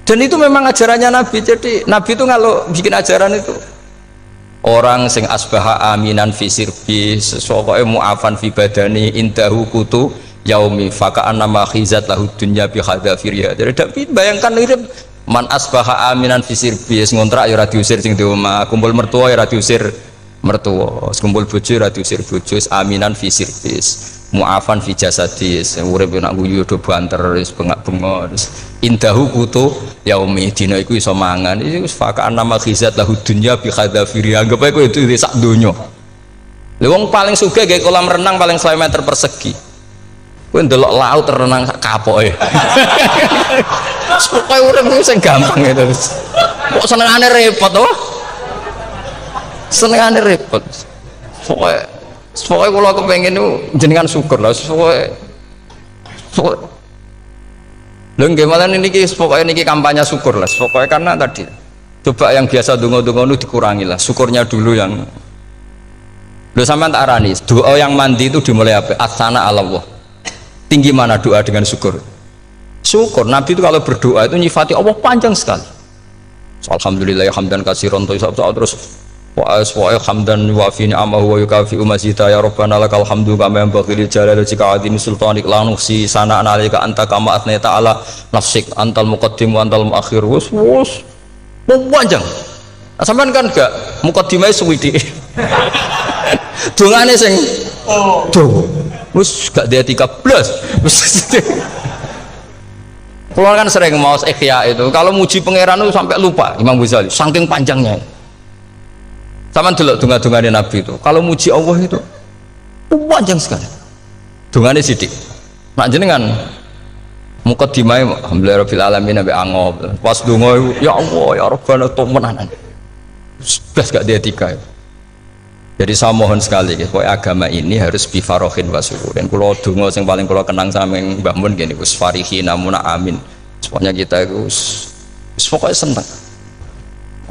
Dan itu memang ajarannya Nabi. Jadi Nabi itu kalau bikin ajaran itu orang sing asbaha aminan fi sirbi sesuatu mu'afan fi badani indahu kutu yaumi faka'an nama khizat lahu dunya bi hadafiriya. Jadi bayangkan ini man asbaha aminan fi sirbi ngontrak ya ora diusir sing di omah, kumpul mertua ya ora diusir mertua, kumpul bojo ya ora diusir bojo, aminan fi sirbis mu'afan fi jasadis urip nak guyu do banter wis bengak-bengok indahu kutu yaumi dina iku iso mangan iki faka'an nama khizat lahu dunya bi hadafiriya. Anggap ae kowe itu sak donya. Lha wong paling sugih gawe kolam renang paling 100 meter persegi. Kowe ndelok laut renang sak kapoke. Pokoke urip ku sing gampang itu. Kok senengane repot to? Senengane repot. Pokoke kula kepengin niku jenengan syukur lah. Pokoke lho nggih malah niki pokoke niki kampanye syukur lah. Pokoke karena tadi coba yang biasa donga-donga niku dikurangi lah. Syukurnya dulu yang lho sampean tak arani doa yang mandi itu dimulai apa? Asana Allah. Tinggi mana doa dengan syukur? Syukur. Nabi itu kalau berdoa itu nyifati Allah panjang sekali. Alhamdulillah hamdan katsiran terus wa hamdan wa fi ni'amahu wa yukafi mazida ya rabbana lakal hamdu kama yanbaghi li jalali wajhika azimi sultanik la nuhsi sana'an 'alaika anta kama athnayta 'ala nafsik antal muqaddim wa antal muakhir. Wus panjang. Nah, sampean kan gak muqaddimah suwidi. Dongane sing tuh wis gak dia 13 wis Kalau kan sering mau ikhya itu, kalau muji pangeran itu sampai lupa Imam Ghazali, saking panjangnya. Sama dulu dunga-dungane Nabi itu, kalau muji Allah itu panjang sekali. Dungane sidik. Nak jenengan mukadimah alhamdulillah rabbil alamin nabi angob. Pas donga ya Allah ya Rabbana temenan. Blas gak dia tiga. Jadi saya mohon sekali ya, agama ini harus bifarohin wasururin. Kalau donga yang paling kalau kenang sama yang Mbah Mun gini, us farihin namuna amin. Pokoknya kita itu pokoknya senang.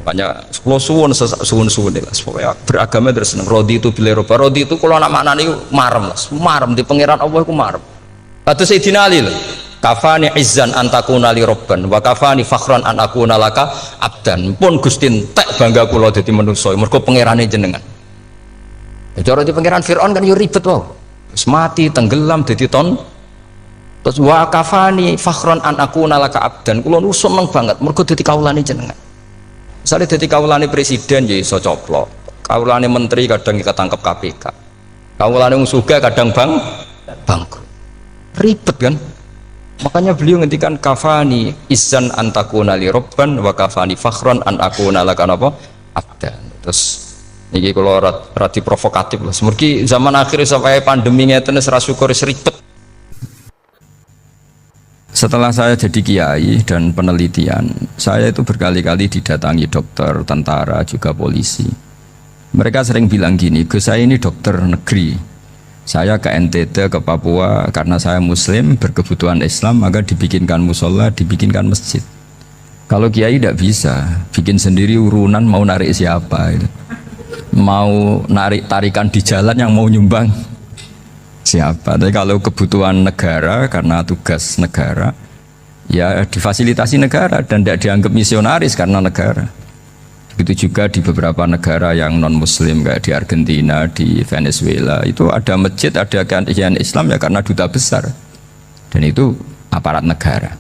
Makanya kalau suwun lah. Pokoknya beragama terus senang. Rodi itu bila roba. Rodi itu kalau anak maknanya marem lah. Marem di pangeran Allah itu marem. Kata Sayyidina Ali lah. Kafani izzan antakuna li robban wa kafani fakhran an akuna laka abdan. Pun Gustin tek bangga kula dadi manusa mergo pangerane jenengan. Ya cara di pangeran Firaun kan yo ribet wae. Wis mati tenggelam dadi ton. Terus wa kafani fakhran an akuna laka abdan. Kula nu seneng banget mergo dadi kawulane jenengan. Misale dadi kawulane presiden ya iso coplok. Kawulane menteri kadang ketangkep KPK. Kawulane wong sugih kadang bangkrut. Ribet kan? Makanya beliau ngendikan kafani izzan antakuna li robban wa kafani fakhran an akuna laka apa abdan. Terus niki kalau rati provokatif lah. Semergi zaman akhir sampai pandemi ngeten wis ra syukur ribet. Setelah saya jadi kiai dan penelitian, saya itu berkali-kali didatangi dokter, tentara, juga polisi. Mereka sering bilang gini, "Gus, saya ini dokter negeri. Saya ke NTT, ke Papua, karena saya muslim, berkebutuhan Islam, maka dibikinkan musola, dibikinkan masjid. Kalau kiai tidak bisa, bikin sendiri urunan mau narik siapa, gitu. Mau narik tarikan di jalan yang mau nyumbang siapa. Tapi kalau kebutuhan negara, karena tugas negara, ya difasilitasi negara dan tidak dianggap misionaris karena negara. Begitu juga di beberapa negara yang non muslim kayak di Argentina, di Venezuela itu ada masjid, ada kajian Islam ya karena duta besar dan itu aparat negara.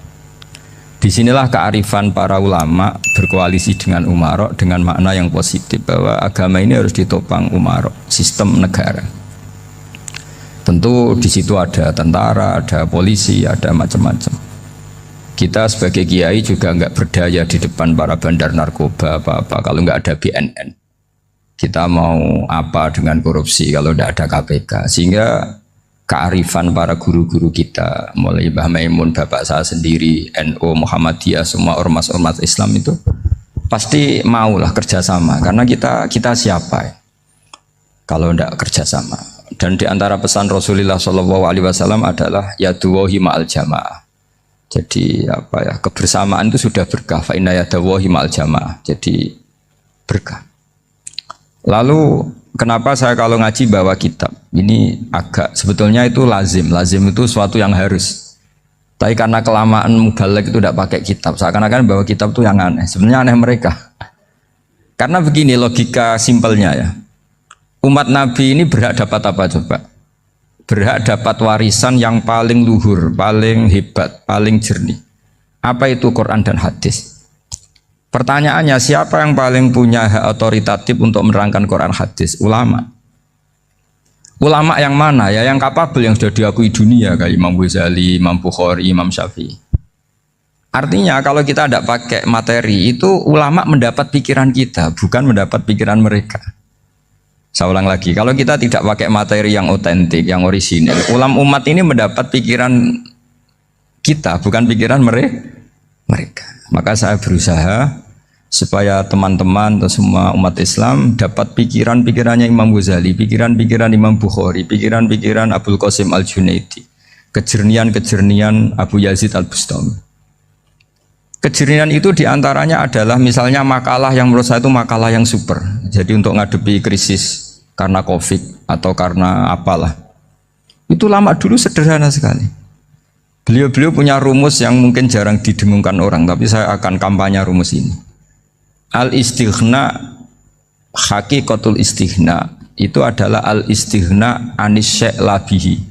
Disinilah kearifan para ulama berkoalisi dengan umarok dengan makna yang positif bahwa agama ini harus ditopang umarok, sistem negara. Tentu di situ ada tentara, ada polisi, ada macam-macam. Kita sebagai kiai juga nggak berdaya di depan para bandar narkoba apa-apa kalau nggak ada BNN. Kita mau apa dengan korupsi kalau tidak ada KPK. Sehingga kearifan para guru-guru kita, mulai Mbah Maimun, bapak saya sendiri, NU, Muhammadiyah, semua ormas-ormas Islam itu pasti maulah kerjasama. Karena kita siapa ya? Kalau tidak kerjasama. Dan di antara pesan Rasulullah SAW adalah yaduwahi ma'al jamaah. Jadi apa ya, kebersamaan itu sudah berkah. Fa inna yadallahi ma'al jamaah. Jadi berkah. Lalu kenapa saya kalau ngaji bawa kitab? Ini agak sebetulnya itu lazim. Lazim itu suatu yang harus. Tapi karena kelamaan mubalek itu tidak pakai kitab. Seakan-akan bawa kitab itu yang aneh. Sebenarnya aneh mereka. Karena begini logika simpelnya ya. Umat Nabi ini berhak dapat apa coba? Berhak dapat warisan yang paling luhur, paling hebat, paling jernih. Apa itu Quran dan hadis? Pertanyaannya, siapa yang paling punya hak otoritatif untuk menerangkan Quran hadis? Ulama. Ulama yang mana? Ya yang kapabel, yang sudah diakui dunia kayak Imam Ghazali, Imam Bukhari, Imam Syafi'i. Artinya kalau kita tidak pakai materi itu ulama mendapat pikiran kita, bukan mendapat pikiran mereka. Saya ulang lagi, kalau kita tidak pakai materi yang otentik, yang orisinil, umat ini mendapat pikiran kita, bukan pikiran mereka. Maka saya berusaha supaya teman-teman atau semua umat Islam dapat pikiran-pikirannya Imam Ghazali, pikiran-pikiran Imam Bukhari, pikiran-pikiran Abdul Qasim Al-Junaidi, kejernian-kejernian Abu Yazid Al-Bustami. Kejernihan itu diantaranya adalah misalnya makalah yang menurut saya itu makalah yang super. Jadi untuk ngadepi krisis karena COVID atau karena apalah. Itu lama dulu sederhana sekali. Beliau-beliau punya rumus yang mungkin jarang didengungkan orang, tapi saya akan kampanye rumus ini. Al-istighna, hakikatul istighna, itu adalah al-istighna anis syai' labihi.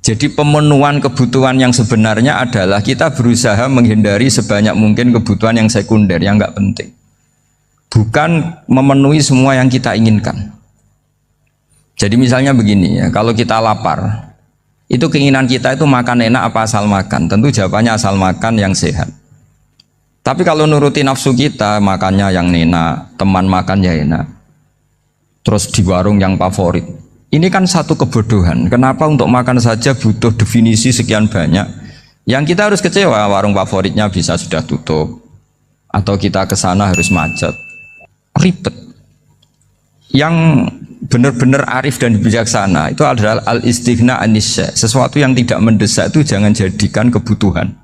Jadi pemenuhan kebutuhan yang sebenarnya adalah kita berusaha menghindari sebanyak mungkin kebutuhan yang sekunder, yang enggak penting. Bukan memenuhi semua yang kita inginkan. Jadi misalnya begini ya, kalau kita lapar, Itu keinginan kita itu makan enak apa asal makan? Tentu jawabannya asal makan yang sehat. Tapi kalau nuruti nafsu kita, makannya yang enak, teman makan ya enak. Terus di warung yang favorit. Ini kan satu kebodohan. Kenapa untuk makan saja butuh definisi sekian banyak? Yang kita harus kecewa, warung favoritnya bisa sudah tutup. Atau kita ke sana harus macet. Ribet. Yang benar-benar arif dan bijaksana itu adalah al-istighna anisya. Sesuatu yang tidak mendesak itu jangan jadikan kebutuhan.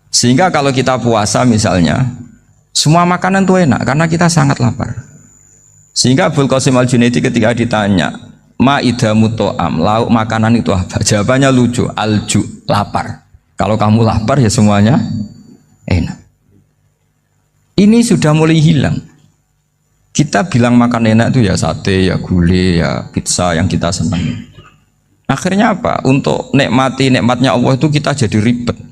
Sehingga kalau kita puasa misalnya, semua makanan itu enak karena kita sangat lapar. Sehingga Abul Qasim Al-Junaidi ketika ditanya, ma'idamu to'am, lauk makanan itu apa? Jawabannya lucu, alju, lapar. Kalau kamu lapar ya semuanya enak. Ini sudah mulai hilang. Kita bilang makan enak itu ya sate, ya gulai, ya pizza yang kita senang. Akhirnya apa? Untuk nikmati nikmatnya Allah itu kita jadi ribet.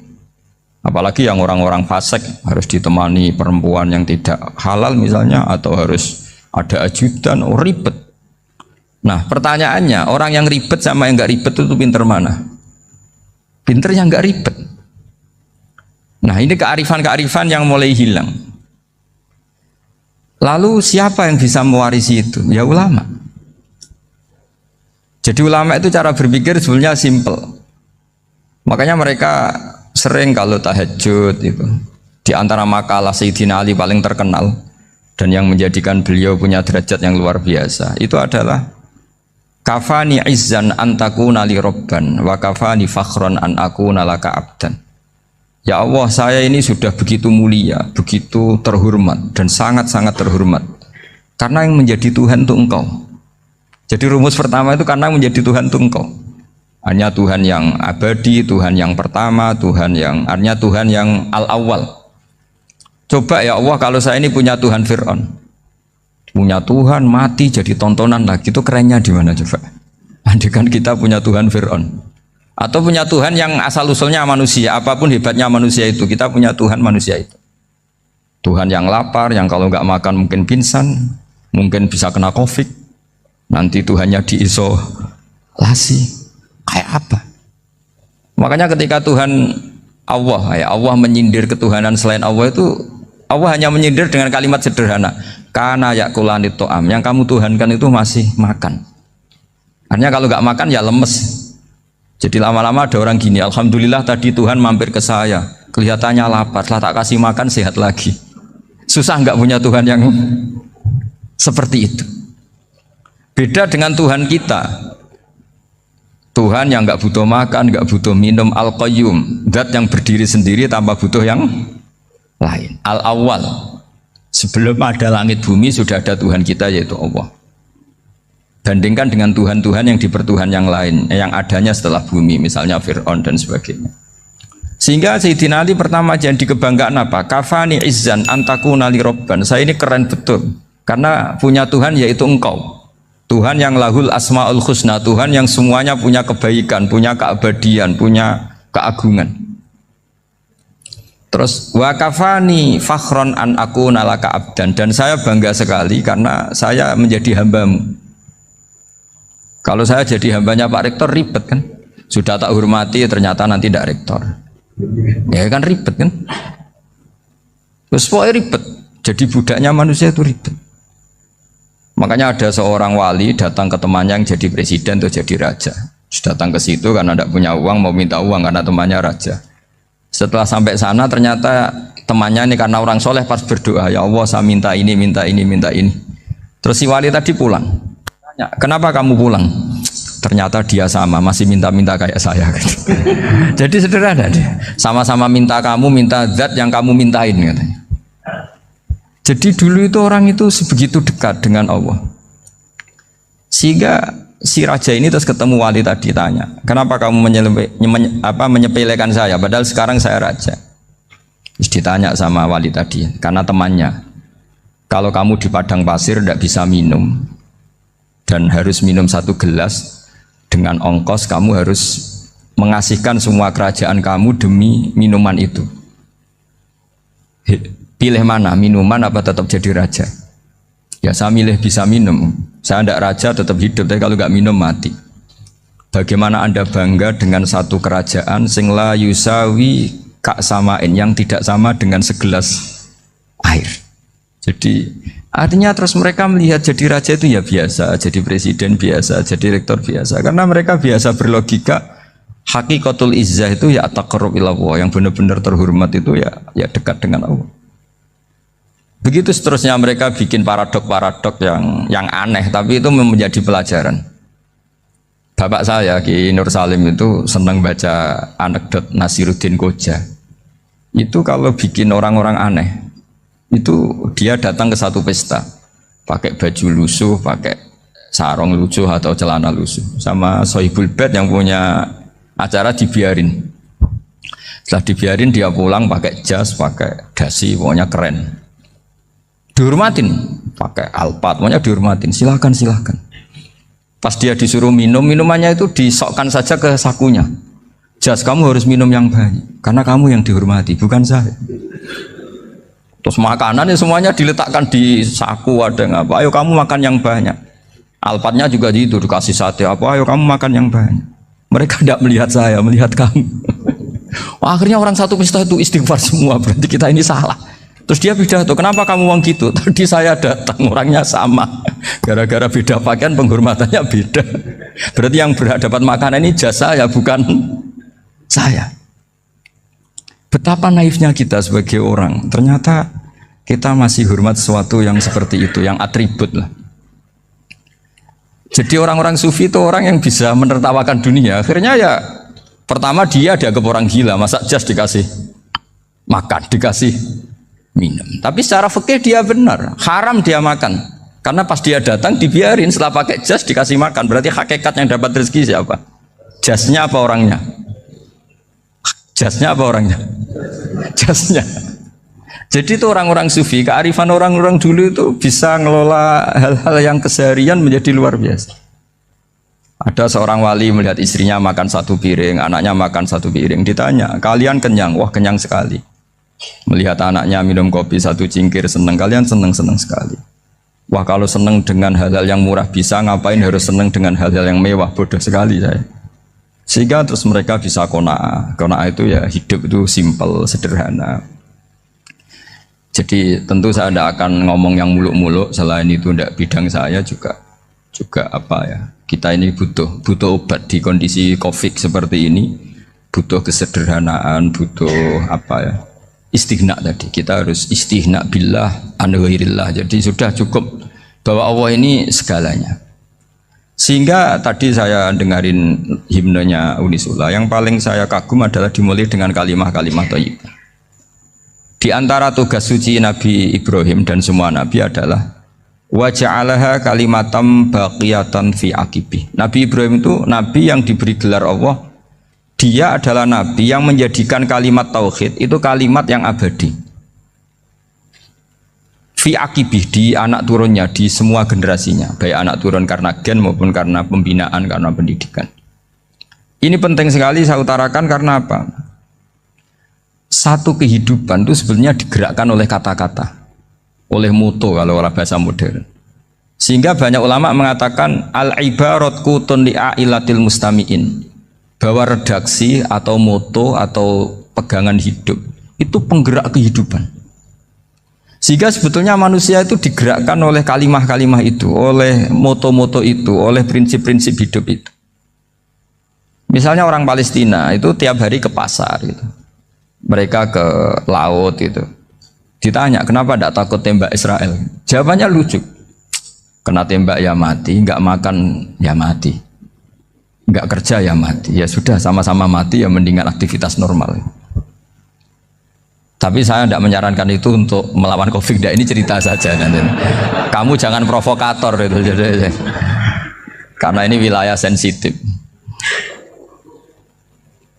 Apalagi yang orang-orang fasik harus ditemani perempuan yang tidak halal misalnya, atau harus ada ajudan, ribet. Nah pertanyaannya, orang yang ribet sama yang nggak ribet itu pinter mana? Pinter yang nggak ribet. Nah ini kearifan-kearifan yang mulai hilang. Lalu siapa yang bisa mewarisi itu? Ya ulama. Jadi ulama itu cara berpikir sebenarnya simple. Makanya mereka sering kalau tahajud itu, di antara makalah Sayyidina Ali paling terkenal dan yang menjadikan beliau punya derajat yang luar biasa itu adalah kafani izzan antakuna li robban wa kafani fakhron an akuna laka abdan. Ya Allah, saya ini sudah begitu mulia, begitu terhormat dan sangat-sangat terhormat karena yang menjadi Tuhan itu Engkau. Jadi rumus pertama itu karena menjadi Tuhan itu Engkau. Hanya Tuhan yang abadi, Tuhan yang pertama, hanya Tuhan yang al-awwal. Coba ya Allah, kalau saya ini punya Tuhan Fir'aun, punya Tuhan mati jadi tontonan lagi, itu kerennya di mana coba? Andaikan kita punya Tuhan Fir'aun, atau punya Tuhan yang asal usulnya manusia, apapun hebatnya manusia itu, kita punya Tuhan manusia itu. Tuhan yang lapar, yang kalau nggak makan mungkin pingsan, mungkin bisa kena COVID, nanti Tuhannya diisolasi. Kayak apa? Makanya ketika Tuhan Allah menyindir ketuhanan selain Allah itu, Allah hanya menyindir dengan kalimat sederhana, kana yakulani to'am, yang kamu tuhankan itu masih makan. Artinya kalau nggak makan ya lemes. Jadi lama-lama ada orang gini, alhamdulillah tadi Tuhan mampir ke saya, kelihatannya lapar, setelah tak kasih makan sehat lagi. Susah nggak punya Tuhan yang seperti itu. Beda dengan Tuhan kita. Tuhan yang nggak butuh makan, nggak butuh minum, al-qayyum, zat yang berdiri sendiri tanpa butuh yang lain. Al-awwal, sebelum ada langit bumi sudah ada Tuhan kita yaitu Allah. Bandingkan dengan Tuhan-Tuhan yang dipertuhan yang lain, yang adanya setelah bumi, misalnya Fir'aun dan sebagainya. Sehingga Sayyidina Ali pertama jadi kebanggaan apa? Kafani izzan antakuna li robban. Saya ini keren betul karena punya Tuhan yaitu Engkau. Tuhan yang lahul asmaul husna, Tuhan yang semuanya punya kebaikan, punya keabadian, punya keagungan. Terus wa kafani fakhron an akuna laka abdan, dan saya bangga sekali karena saya menjadi hambamu. Kalau saya jadi hambanya Pak Rektor ribet kan? Sudah tak hormati ternyata nanti tidak rektor. Ya kan ribet kan? Terus pokoknya ribet. Jadi budaknya manusia itu ribet. Makanya ada seorang wali datang ke temannya yang jadi presiden atau jadi raja. Datang ke situ karena tidak punya uang, mau minta uang karena temannya raja. Setelah sampai sana ternyata temannya ini karena orang soleh pas berdoa, ya Allah saya minta ini, minta ini, minta ini. Terus si wali tadi pulang. Tanya, kenapa kamu pulang? Ternyata dia sama, masih minta-minta kayak saya. Jadi sederhana dia. Sama-sama minta kamu, minta zat yang kamu mintain katanya. Jadi dulu itu orang itu sebegitu dekat dengan Allah. Sehingga si raja ini terus ketemu wali tadi tanya, kenapa kamu menyepelekan saya padahal sekarang saya raja. Terus ditanya sama wali tadi, karena temannya, kalau kamu di padang pasir tidak bisa minum dan harus minum 1 gelas, dengan ongkos kamu harus mengasihkan semua kerajaan kamu demi minuman itu. Pilih mana, minuman apa tetap jadi raja? Ya saya milih bisa minum. Saya tidak raja tetap hidup, tapi kalau nggak minum mati. Bagaimana Anda bangga dengan satu kerajaan sing la yusawi kak samain, yang tidak sama dengan segelas air. Jadi artinya terus mereka melihat jadi raja itu ya biasa, jadi presiden biasa, jadi rektor biasa, karena mereka biasa berlogika. Hakikatul izzah itu ya taqarrub ila Allah, yang benar-benar terhormat itu ya dekat dengan Allah. Begitu seterusnya mereka bikin paradok-paradok yang aneh, tapi itu menjadi pelajaran. Bapak saya Ki Nur Salim itu senang baca anekdot Nasiruddin Koja. Itu kalau bikin orang-orang aneh, itu dia datang ke satu pesta, pakai baju lusuh, pakai sarung lusuh atau celana lusuh, sama Sohibul Bait yang punya acara dibiarin. Setelah dibiarin dia pulang pakai jas, pakai dasi, pokoknya keren. Dihormatin, pakai alpat, pokoknya dihormatin. Silakan. Pas dia disuruh minum, minumannya itu disokkan saja ke sakunya. Jas, kamu harus minum yang banyak, karena kamu yang dihormati, bukan saya. Terus makanannya semuanya diletakkan di saku, ada yang apa? Ayo kamu makan yang banyak. Alpatnya juga gitu, dikasih sate apa? Ayo kamu makan yang banyak. Mereka tidak melihat saya, melihat kamu. Akhirnya orang satu pesta itu istighfar semua, berarti kita ini salah. Terus dia pidato, kenapa kamu ngomong gitu? Tadi saya datang, orangnya sama. Gara-gara beda pakaian, penghormatannya beda. Berarti yang berhak dapat makanan ini jasa ya, bukan saya. Betapa naifnya kita sebagai orang. Ternyata kita masih hormat sesuatu yang seperti itu, yang atribut lah. Jadi orang-orang sufi itu orang yang bisa menertawakan dunia. Akhirnya ya pertama dia dianggap orang gila, masa jas dikasih makan, dikasih minum. Tapi secara fikih dia benar, haram dia makan. Karena pas dia datang dibiarin, setelah pakai jas dikasih makan. Berarti hakikat yang dapat rezeki siapa? Jasnya apa orangnya? Jasnya apa orangnya? Jasnya. Jadi itu orang-orang sufi, kearifan orang-orang dulu itu bisa ngelola hal-hal yang keseharian menjadi luar biasa. Ada seorang wali melihat istrinya makan satu piring, anaknya makan satu piring. Ditanya, kalian kenyang? Wah, kenyang sekali. Melihat anaknya minum kopi satu cingkir, senang. Kalian senang-senang sekali. Wah, kalau senang dengan hal-hal yang murah bisa, ngapain harus senang dengan hal-hal yang mewah? Bodoh sekali saya. Sehingga terus mereka bisa qanaah. Qanaah itu ya hidup itu simple, sederhana. Jadi tentu saya tidak akan ngomong yang muluk-muluk, selain itu tidak bidang saya juga apa ya, kita ini butuh obat di kondisi COVID seperti ini, butuh kesederhanaan, butuh apa ya, istighna tadi. Kita harus istighna billah an ghairillah. Jadi sudah cukup bahwa Allah ini segalanya. Sehingga tadi saya dengarin himnenya Unisula, yang paling saya kagum adalah dimulai dengan kalimat-kalimat thayyibah. Di antara tugas suci Nabi Ibrahim dan semua Nabi adalah wa ja'alaha kalimatam baqiyatan fi aqibi. Nabi Ibrahim itu Nabi yang diberi gelar Allah. Dia adalah Nabi yang menjadikan kalimat tauhid itu kalimat yang abadi. Fi aqibi, di anak turunnya, di semua generasinya, baik anak turun karena gen maupun karena pembinaan, karena pendidikan. Ini penting sekali saya utarakan karena apa? Satu kehidupan itu sebenarnya digerakkan oleh kata-kata, oleh moto kalau orang bahasa modern. Sehingga banyak ulama mengatakan al-ibarat kutun li'ailatil mustami'in, bahwa redaksi atau moto atau pegangan hidup itu penggerak kehidupan. Sehingga sebetulnya manusia itu digerakkan oleh kalimah-kalimah itu, oleh moto-moto itu, oleh prinsip-prinsip hidup itu. Misalnya orang Palestina itu tiap hari ke pasar gitu. Mereka ke laut itu. Ditanya, kenapa tidak takut tembak Israel? Jawabannya lucu. Kena tembak ya mati, nggak makan ya mati, nggak kerja ya mati. Ya sudah, sama-sama mati ya, mendingan aktivitas normal. Tapi saya tidak menyarankan itu untuk melawan COVID. Ini cerita saja nanti. Kamu jangan provokator itu. Karena ini wilayah sensitif.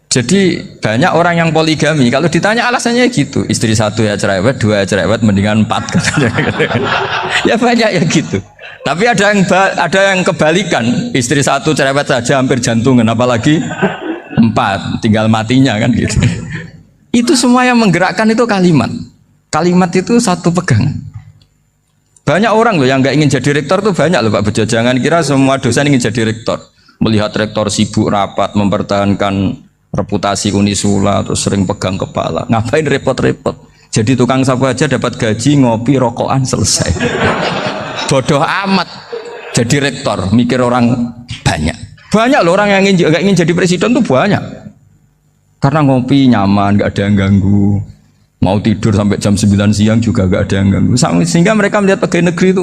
Jadi banyak orang yang poligami, kalau ditanya alasannya gitu, istri satu ya cerewet, dua ya cerewet, mendingan 4 katanya. Ya banyak ya gitu. Tapi ada yang kebalikan, istri satu cerewet saja hampir jantungan, apalagi 4, tinggal matinya kan gitu. Itu semua yang menggerakkan itu kalimat. Kalimat itu satu pegangan. Banyak orang loh yang nggak ingin jadi rektor tuh banyak loh Pak Bejo. Jangan kira semua dosen ingin jadi rektor. Melihat rektor sibuk rapat mempertahankan reputasi Unisula terus sering pegang kepala. Ngapain repot-repot? Jadi tukang sapu aja dapat gaji, ngopi, rokokan, selesai. Bodoh amat. Jadi rektor, mikir orang banyak. Banyak loh orang yang ingin jadi presiden tuh banyak. Karena ngopi nyaman, gak ada yang ganggu. Mau tidur sampai jam 9 siang juga gak ada yang ganggu. Sehingga mereka melihat pegawai negeri itu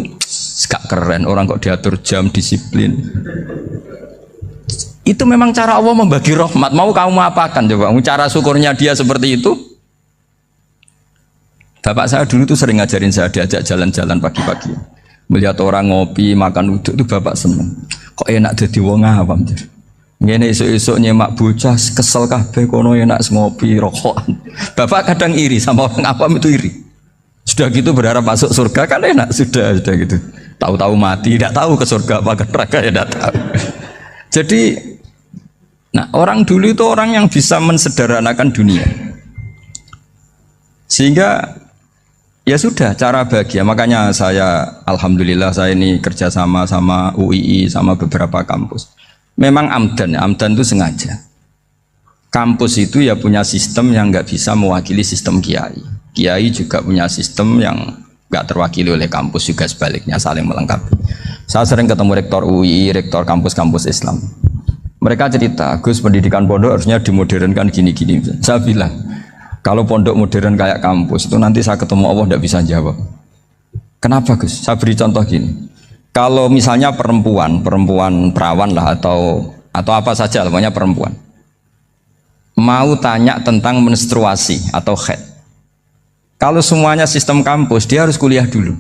gak keren, orang kok diatur jam, disiplin. Itu memang cara Allah membagi rahmat. Mau kamu apakan coba? Cara syukurnya dia seperti itu. Bapak saya dulu tuh sering ngajarin saya, diajak jalan-jalan pagi-pagi. Melihat orang ngopi, makan uduk itu bapak seneng. Kok enak jadi wong awam. Ngene esuk-esuk nyemak bocah kesel kabeh kono enak ngopi rokokan. Bapak kadang iri sama orang awam itu iri. Sudah gitu berharap masuk surga kan enak sudah gitu. Tahu-tahu mati, tidak tahu ke surga apa ke neraka ya tidak tahu. Jadi nah orang dulu itu orang yang bisa mensederhanakan dunia. Sehingga ya sudah cara bahagia. Makanya saya alhamdulillah saya ini kerjasama sama UII sama beberapa kampus. Memang amdan itu sengaja. Kampus itu ya punya sistem yang nggak bisa mewakili sistem kiai. Kiai juga punya sistem yang nggak terwakili oleh kampus, juga sebaliknya saling melengkapi. Saya sering ketemu rektor UI, rektor kampus-kampus Islam. Mereka cerita, Gus pendidikan pondok harusnya dimodernkan gini-gini. Saya bilang, kalau pondok modern kayak kampus itu nanti saya ketemu Allah nggak bisa jawab. Kenapa Gus? Saya beri contoh gini. Kalau misalnya perempuan perawan lah atau apa saja, namanya perempuan, mau tanya tentang menstruasi atau haid. Kalau semuanya sistem kampus, dia harus kuliah dulu,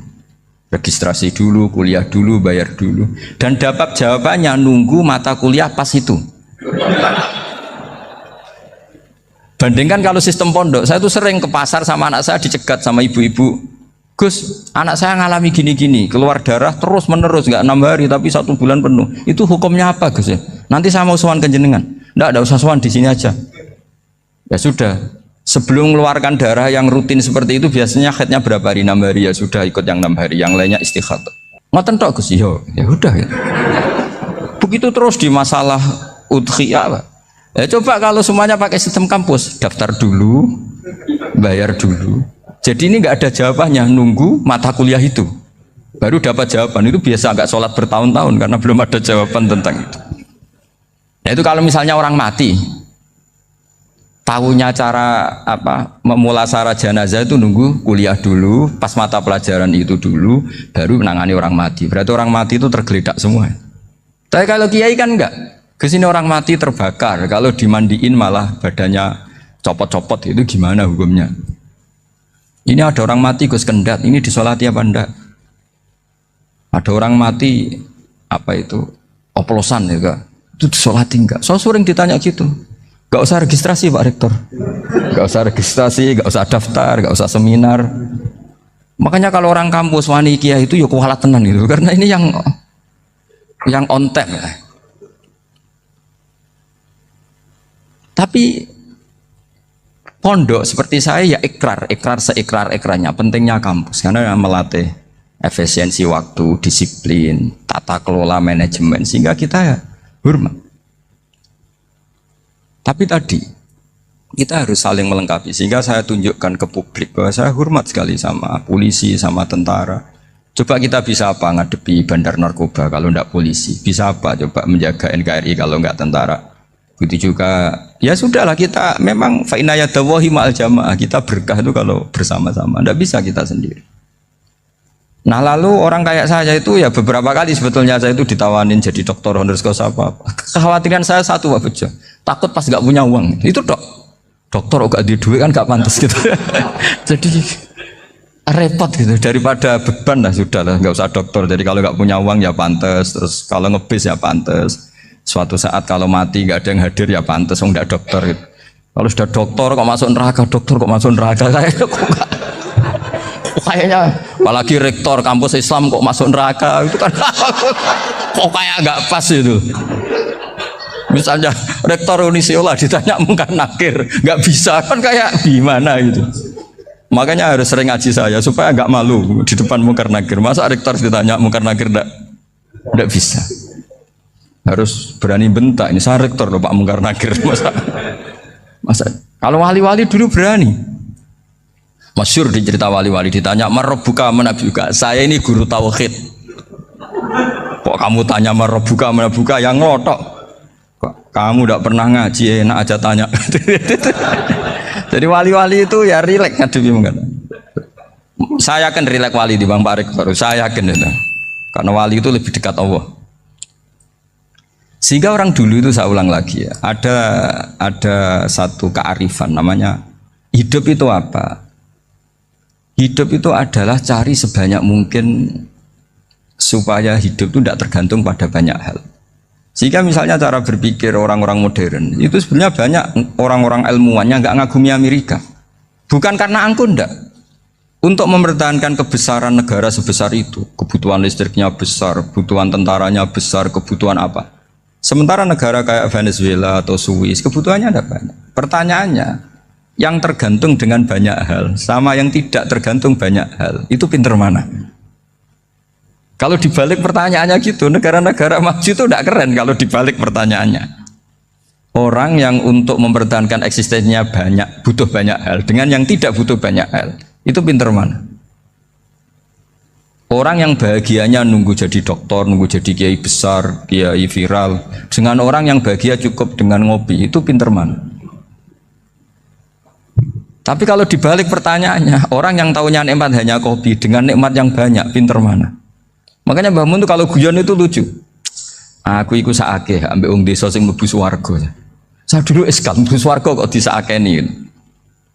registrasi dulu, kuliah dulu, bayar dulu, dan dapat jawabannya nunggu mata kuliah pas itu. Bandingkan kalau sistem pondok, saya tuh sering ke pasar sama anak saya dicegat sama ibu-ibu. Gus, anak saya ngalami gini-gini, keluar darah terus menerus, nggak 6 hari tapi 1 bulan penuh. Itu hukumnya apa Gus ya? Nanti saya mau sowan ke jenengan. Nggak usah sowan di sini aja. Ya sudah. Sebelum mengeluarkan darah yang rutin seperti itu biasanya haidnya berapa hari? 6 hari ya sudah ikut yang 6 hari, yang lainnya istighatsah. Ngoten tok Gus, ya udah ya. Begitu terus di masalah udhiyah, Pak. Ya coba kalau semuanya pakai sistem kampus, daftar dulu, bayar dulu. Jadi ini nggak ada jawabannya, nunggu mata kuliah itu baru dapat jawaban. Itu biasa nggak sholat bertahun-tahun karena belum ada jawaban tentang itu. Nah itu kalau misalnya orang mati, tahunya cara apa memulasara jenazah itu nunggu kuliah dulu, pas mata pelajaran itu dulu, baru menangani orang mati. Berarti orang mati itu tergeledak semua. Tapi kalau kiai kan enggak. Kesini orang mati terbakar, kalau dimandiin malah badannya copot-copot, itu gimana hukumnya? Ini ada orang mati Gus Kendat, ini disolati apa enggak? Ada orang mati apa itu oplosan ya, itu disolati enggak? So sering ditanya gitu. Gak usah registrasi Pak Rektor, gak usah registrasi, gak usah daftar, gak usah seminar. Makanya kalau orang kampus wani kiai itu ya kualat tenan gitu, karena ini yang on time ya. Tapi pondok seperti saya ya ikrar seikrar-ikrarnya. Pentingnya kampus karena melatih efisiensi waktu, disiplin, tata kelola manajemen sehingga kita ya hormat. Tapi tadi kita harus saling melengkapi sehingga saya tunjukkan ke publik bahwa saya hormat sekali sama polisi, sama tentara. Coba kita bisa apa ngadepi bandar narkoba kalau enggak polisi? Bisa apa coba menjaga NKRI kalau enggak tentara? Begitu juga ya sudahlah kita memang fa inna yadallahi ma'al jamaah, kita berkah itu kalau bersama-sama, tidak bisa kita sendiri. Nah lalu orang kayak saya itu ya beberapa kali sebetulnya saya itu ditawanin jadi doktor honoris causa apa. Kekhawatiran saya satu Pak Bejo, takut pas nggak punya uang itu dokter gak di duit kan gak pantas gitu. Jadi repot gitu, daripada beban lah sudah lah nggak usah dokter. Jadi kalau nggak punya uang ya pantas, terus kalau ngebis ya pantas. Suatu saat kalau mati nggak ada yang hadir ya pantas, nggak dokter gitu. Kalau sudah dokter kok masuk neraka, kayaknya apalagi rektor kampus Islam kok masuk neraka itu kan kok kayak nggak pas itu. Misalnya rektor Unisiola ditanya mungkar nakir nggak bisa kan kayak gimana gitu. Makanya harus sering ngaji saya supaya nggak malu di depan mungkar nakir. Masa rektor ditanya mungkar nakir nggak bisa. harus berani bentak. Ini saya rektor loh Pak Mungkar Nakir. Masa kalau wali-wali dulu berani. Masyhur di cerita wali-wali ditanya marabbuka manabuka. Saya ini guru tauhid. Kok kamu tanya marabbuka manabuka yang ngotok? Kok kamu tidak pernah ngaji enak aja tanya. Jadi wali-wali itu ya rileks ngadepi mungkin. Saya yakin rileks wali di Bang Pak Rektor. Saya yakin itu. Karena wali itu lebih dekat Allah. Sehingga orang dulu itu saya ulang lagi ya, ada satu kearifan namanya hidup itu apa? Hidup itu adalah cari sebanyak mungkin supaya hidup itu tidak tergantung pada banyak hal. Sehingga misalnya cara berpikir orang-orang modern itu sebenarnya banyak orang-orang ilmuwannya nggak ngagumi Amerika. Bukan karena angkuh ndak. Untuk mempertahankan kebesaran negara sebesar itu, kebutuhan listriknya besar, kebutuhan tentaranya besar, kebutuhan apa? Sementara negara kayak Venezuela atau Swiss kebutuhannya ada banyak. Pertanyaannya, yang tergantung dengan banyak hal sama yang tidak tergantung banyak hal, itu pinter mana? Kalau dibalik pertanyaannya gitu, negara-negara maju itu tidak keren kalau dibalik pertanyaannya. Orang yang untuk mempertahankan eksistensinya banyak, butuh banyak hal, dengan yang tidak butuh banyak hal, itu pinter mana? Orang yang bahagianya nunggu jadi dokter, nunggu jadi kiai besar, kiai viral, dengan orang yang bahagia cukup dengan ngopi, itu pinter mana? Tapi kalau dibalik pertanyaannya, orang yang tahunya nikmat hanya kopi, dengan nikmat yang banyak, pinter mana? Makanya Mbah Mun tuh kalau guyon itu lucu. Aku iku saake ambek wong desa sing mlebu swarga. Saya dulu eskal mlebu swarga kok disakeni.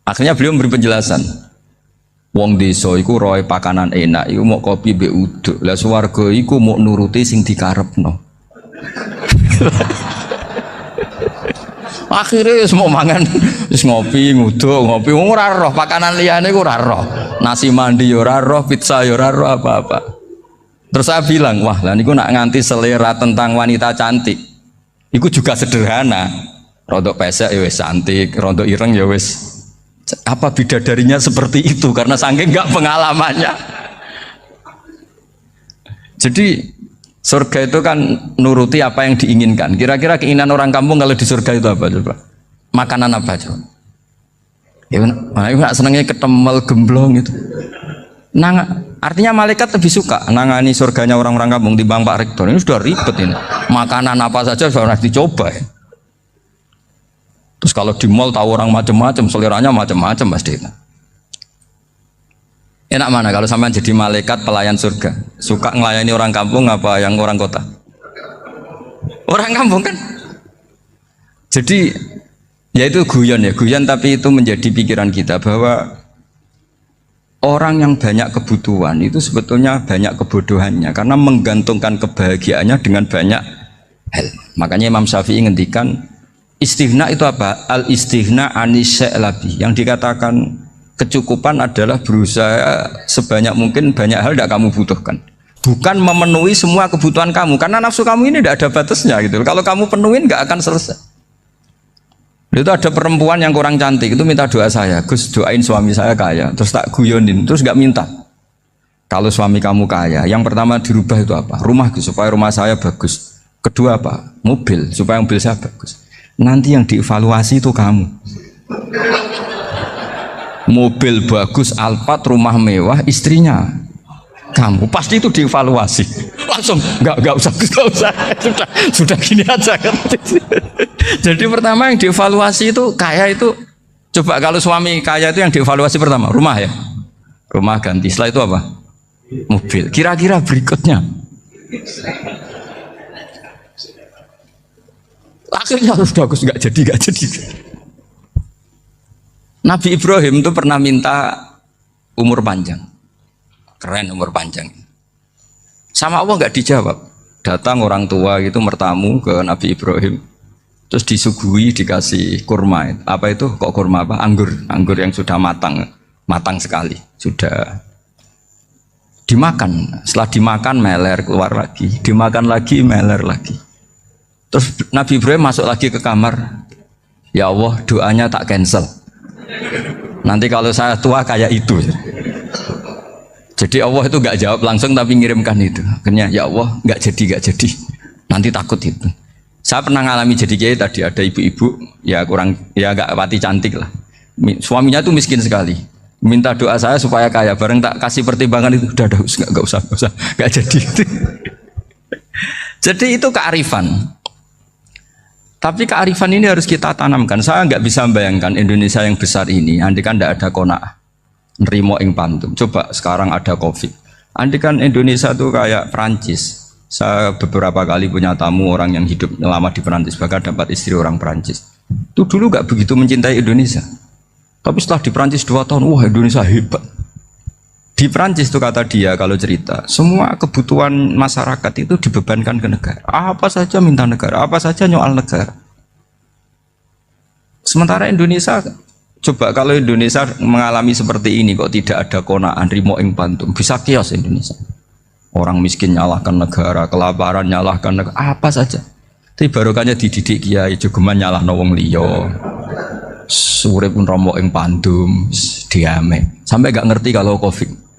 Akhirnya beliau memberi penjelasan. Wong desa iku roe pakanan enak, iku mau kopi mbek uduk. Lah swarga iku mau nuruti sing dikarepno. Akhirnya wis mau mangan, wis ngopi, nguduk, ngopi ora roh pakanan liyane ku ora roh. Nasi mandi ya ora roh, pizza ya ora roh apa-apa. Terus saya bilang, wah lah niku nak nganti selera tentang wanita cantik. Iku juga sederhana. Rodok pesek ya wis cantik, rodok ireng ya wis. Apa bidadarinya seperti itu karena saking enggak pengalamannya. Jadi surga itu kan nuruti apa yang diinginkan. Kira-kira keinginan orang kampung kalau di surga itu apa coba? Makanan apa coba? Ya nak senengnya ketemel gemblong itu. Artinya malaikat lebih suka nangani surganya orang-orang kampung di Bang Pak Rektor. Ini sudah ribet ini. Makanan apa saja sudah dicoba ya. Terus kalau di mall tahu orang macam-macam, seleranya macam-macam pasti. Enak mana kalau sampean jadi malaikat pelayan surga? Suka ngelayani orang kampung apa yang orang kota? Orang kampung kan? Jadi ya itu guyon ya, guyon tapi itu menjadi pikiran kita bahwa orang yang banyak kebutuhan itu sebetulnya banyak kebodohannya karena menggantungkan kebahagiaannya dengan banyak hal. Makanya Imam Syafi'i ngendikan istighna itu apa? Al istighna anisya'i. Yang dikatakan kecukupan adalah berusaha sebanyak mungkin banyak hal tidak kamu butuhkan. Bukan memenuhi semua kebutuhan kamu karena nafsu kamu ini tidak ada batasnya gitu. Kalau kamu penuhin nggak akan selesai. Itu ada perempuan yang kurang cantik itu minta doa saya, Gus doain suami saya kaya. Terus tak guyonin, terus nggak minta. Kalau suami kamu kaya, yang pertama dirubah itu apa? Rumah supaya rumah saya bagus. Kedua apa? Mobil supaya mobil saya bagus. Nanti yang dievaluasi itu kamu. Mobil bagus, Alphard, rumah mewah, istrinya kamu. Pasti itu dievaluasi. Langsung nggak usah sudah gini aja kan. Jadi pertama yang dievaluasi itu kaya itu coba kalau suami kaya itu yang dievaluasi pertama rumah ya, rumah ganti. Setelah itu apa? Mobil. Kira-kira berikutnya akhirnya harus bagus nggak jadi. Nabi Ibrahim itu pernah minta umur panjang, keren umur panjang. Sama Allah nggak dijawab. Datang orang tua gitu mertamu ke Nabi Ibrahim, terus disuguhi dikasih kurma. Apa itu? Kok kurma apa? Anggur yang sudah matang sekali, sudah dimakan. Setelah dimakan meler keluar lagi, dimakan lagi meler lagi. Terus Nabi Ibrahim masuk lagi ke kamar. Ya Allah, doanya tak cancel. Nanti kalau saya tua kayak itu. Jadi Allah itu nggak jawab langsung tapi ngirimkan itu. Akhirnya ya Allah nggak jadi. Nanti takut itu. Saya pernah ngalami jadi kiai tadi, ada ibu-ibu ya kurang ya agak pati cantik lah. Suaminya tuh miskin sekali. Minta doa saya supaya kaya. Bareng tak kasih pertimbangan itu udah enggak usah, enggak jadi. Jadi itu kearifan. Tapi kearifan ini harus kita tanamkan. Saya nggak bisa membayangkan Indonesia yang besar ini, andai kan tidak ada qanaah, nerimo ing pantum. Coba sekarang ada Covid. Andai kan Indonesia tuh kayak Perancis. Saya beberapa kali punya tamu orang yang hidup lama di Perancis, bahkan dapat istri orang Perancis. Itu dulu nggak begitu mencintai Indonesia. Tapi setelah di Perancis 2 tahun, wah Indonesia hebat. Di Perancis itu kata dia kalau cerita, semua kebutuhan masyarakat itu dibebankan ke negara. Apa saja minta negara, apa saja nyoal negara. Sementara Indonesia, coba kalau Indonesia mengalami seperti ini kok tidak ada qanaah rimo ing pantum, bisa kios Indonesia. Orang miskin nyalahkan negara, kelaparan nyalahkan negara, apa saja. Tapi barokahnya dididik kiai jogeman nyalahno wong liya. Surip pun romo ing pandum, diame. Sampai gak ngerti kalau Covid.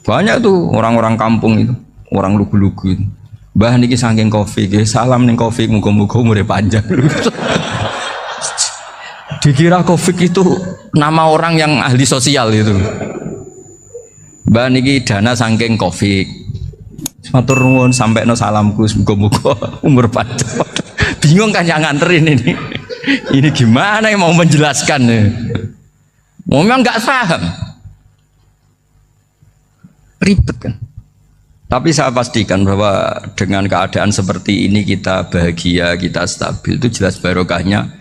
Banyak tuh orang-orang kampung itu, orang lugu-lugu itu. Mbah niki saking Covid, salam ning Covid, muga-muga umure panjang. Dikira Covid itu nama orang yang ahli sosial itu. Mbah niki dana saking Covid. Matur nuwun sampekno salamku, muga-muga umur panjang. Bingung kan yang nganterin ini. Ini gimana yang mau menjelaskan? Memang nggak paham. Ribet kan. Tapi saya pastikan bahwa dengan keadaan seperti ini kita bahagia, kita stabil, itu jelas barokahnya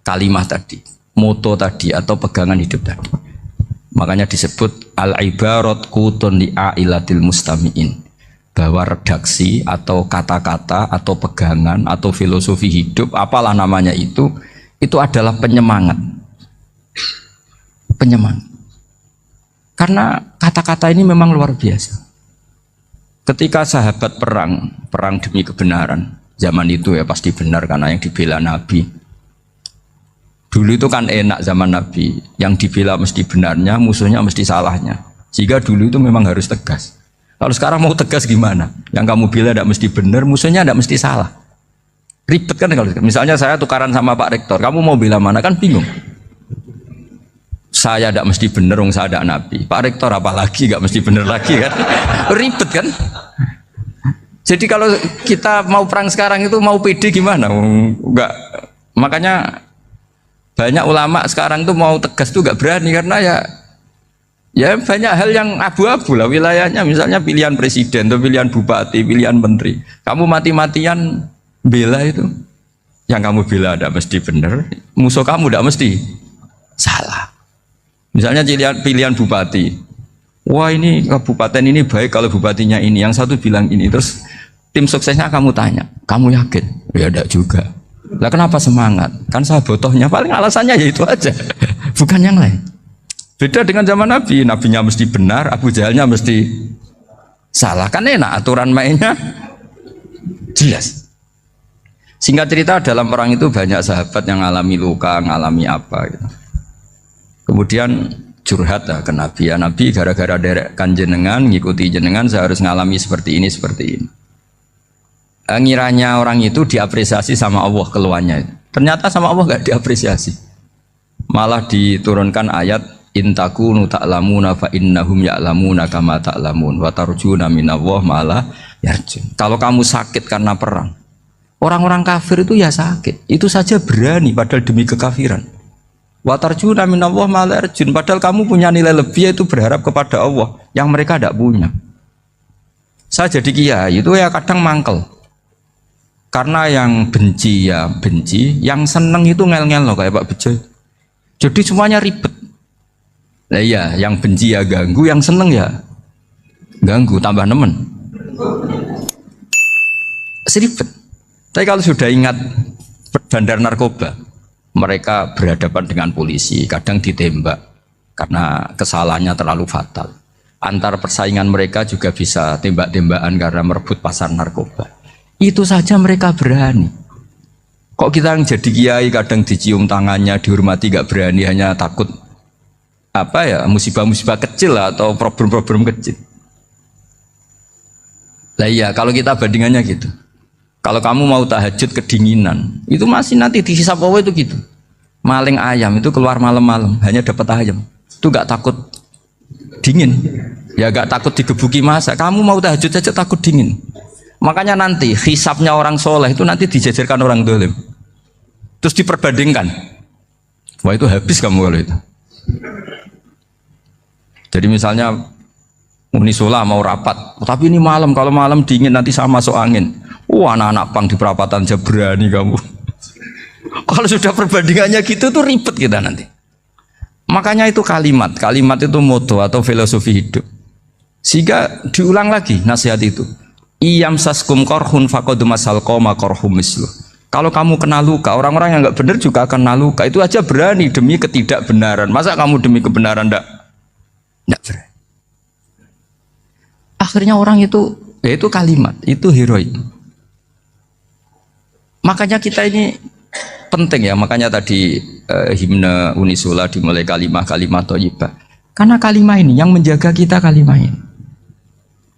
kalimat tadi, moto tadi atau pegangan hidup tadi. Makanya disebut al-ibarat qutun li'ailatil mustami'in, bahwa redaksi atau kata-kata atau pegangan atau filosofi hidup apalah namanya itu adalah penyemangat. Penyemangat. Karena kata-kata ini memang luar biasa. Ketika sahabat perang demi kebenaran, zaman itu ya pasti benar karena yang dibela Nabi. Dulu itu kan enak zaman Nabi, yang dibela mesti benarnya, musuhnya mesti salahnya. Sehingga dulu itu memang harus tegas. Kalau sekarang mau tegas gimana? Yang kamu bela tidak mesti benar, musuhnya tidak mesti salah. Ribet kan kalau misalnya saya tukaran sama Pak Rektor, kamu mau bela mana kan bingung. Saya tidak mesti benar, saya ada Nabi. Pak Rektor apalagi nggak mesti benar lagi kan? Ribet kan? Jadi kalau kita mau perang sekarang itu mau pede gimana? Enggak. Makanya banyak ulama sekarang tuh mau tegas tuh nggak berani karena ya banyak hal yang abu-abu lah wilayahnya. Misalnya pilihan presiden, atau pilihan bupati, pilihan menteri. Kamu mati-matian bela itu, yang kamu bela tidak mesti benar, musuh kamu tidak mesti salah. Misalnya pilihan bupati, wah ini kabupaten ini baik kalau bupatinya ini, yang satu bilang ini, terus tim suksesnya kamu tanya, kamu yakin? Ya tidak juga. Lah kenapa semangat? Kan saya botohnya, paling alasannya ya itu aja, bukan yang lain. Beda dengan zaman Nabi, nabinya mesti benar, Abu Jahalnya mesti salah, kan enak aturan mainnya jelas. Singkat cerita dalam perang itu banyak sahabat yang ngalami luka, ngalami apa gitu. Kemudian curhat ke Nabi, ya Nabi gara-gara derekkan jenengan, ngikuti jenengan saya harus ngalami seperti ini, seperti ini. Ngiranya orang itu diapresiasi sama Allah keluarnya. Ternyata sama Allah gak diapresiasi. Malah diturunkan ayat intakunu ta'lamuna fa innahum ya'lamuna kama ta'lamun wa tarjuna minallah malah yarjun. Kalau kamu sakit karena perang, orang-orang kafir itu ya sakit, itu saja berani padahal demi kekafiran. Wa tarjuna minallah ma la yarjun, padahal kamu punya nilai lebih yaitu berharap kepada Allah yang mereka tidak punya. Saya jadi kiai itu ya kadang mangkel. Karena yang benci ya benci, yang seneng itu ngel-ngel loh kayak Pak Bejo. Jadi semuanya ribet. Nah iya, yang benci ya ganggu, yang seneng ya ganggu, tambah nemen. Seribet. Tapi kalau sudah ingat bandar narkoba, mereka berhadapan dengan polisi, kadang ditembak karena kesalahannya terlalu fatal. Antar persaingan mereka juga bisa tembak-tembakan karena merebut pasar narkoba. Itu saja mereka berani. Kok kita yang jadi kiai kadang dicium tangannya, dihormati gak berani, hanya takut apa ya, musibah-musibah kecil lah, atau problem-problem kecil. Lah iya, kalau kita bandingannya gitu. Kalau kamu mau tahajud kedinginan, itu masih nanti dihisab Allah itu gitu. Maling ayam itu keluar malam-malam, hanya dapat ayam. Itu gak takut dingin. Ya gak takut digebuki masa. Kamu mau tahajud saja takut dingin. Makanya nanti hisabnya orang soleh itu nanti dijajarkan orang dolim. Terus diperbandingkan. Wah itu habis kamu kalau itu. Jadi misalnya Unisula mau rapat, tapi ini malam, kalau malam dingin nanti sama masuk angin. Anak-anak pang di perapatan aja berani kamu. Kalau sudah perbandingannya gitu tuh ribet kita nanti. Makanya itu kalimat itu moto atau filosofi hidup. Sehingga diulang lagi nasihat itu. Iyam saskum korhun faqad masal qoma korhum mislu. Kalau kamu kena luka, orang-orang yang nggak benar juga akan kena luka. Itu aja berani demi ketidakbenaran. Masa kamu demi kebenaran nggak berani? Akhirnya orang itu, ya itu kalimat, itu heroik. Makanya kita ini penting ya, makanya tadi himne Unisula dimulai kalimat thayyibah. Karena kalimat ini yang menjaga kita kalimat ini.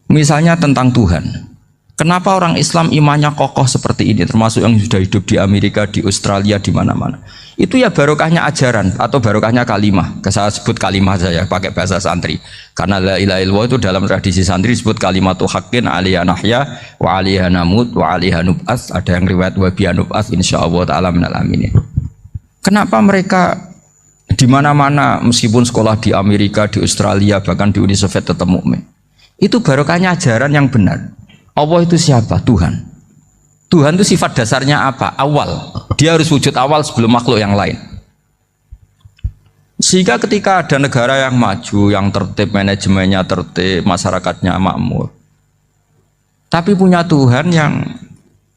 Misalnya tentang Tuhan. Kenapa orang Islam imannya kokoh seperti ini, termasuk yang sudah hidup di Amerika, di Australia, di mana-mana. Itu ya barokahnya ajaran atau barokahnya kalimah. Saya sebut kalimah saya pakai bahasa santri. Karena la ilaha illallah itu dalam tradisi santri disebut kalimatu haqqin alaiha nahya wa alaiha namut wa alaiha nub'ats. Ada yang riwayat wa biha nub'ats insyaallah taala minal aminin. Kenapa mereka di mana-mana meskipun sekolah di Amerika, di Australia, bahkan di Uni Soviet tetap mukmin? Itu barokahnya ajaran yang benar. Allah itu siapa? Tuhan. Tuhan itu sifat dasarnya apa? Awal. Dia harus wujud awal sebelum makhluk yang lain. Sehingga ketika ada negara yang maju, yang tertib, manajemennya tertib, masyarakatnya makmur, tapi punya Tuhan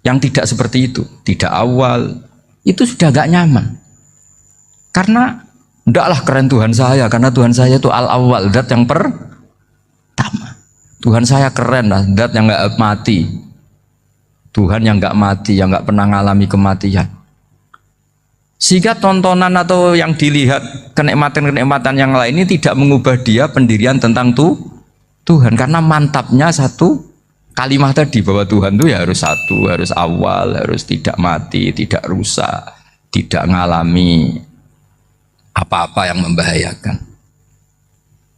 yang tidak seperti itu, tidak awal, itu sudah gak nyaman. Karena ndaklah keren Tuhan saya, karena Tuhan saya itu al-awwal, zat yang pertama. Tuhan saya keren lah, zat yang nggak mati. Tuhan yang nggak mati, yang nggak pernah mengalami kematian. Sehingga tontonan atau yang dilihat kenikmatan-kenikmatan yang lain ini tidak mengubah dia pendirian tentang Tuhan. Karena mantapnya satu kalimat tadi bahwa Tuhan itu ya harus satu, harus awal, harus tidak mati, tidak rusak, tidak mengalami apa-apa yang membahayakan.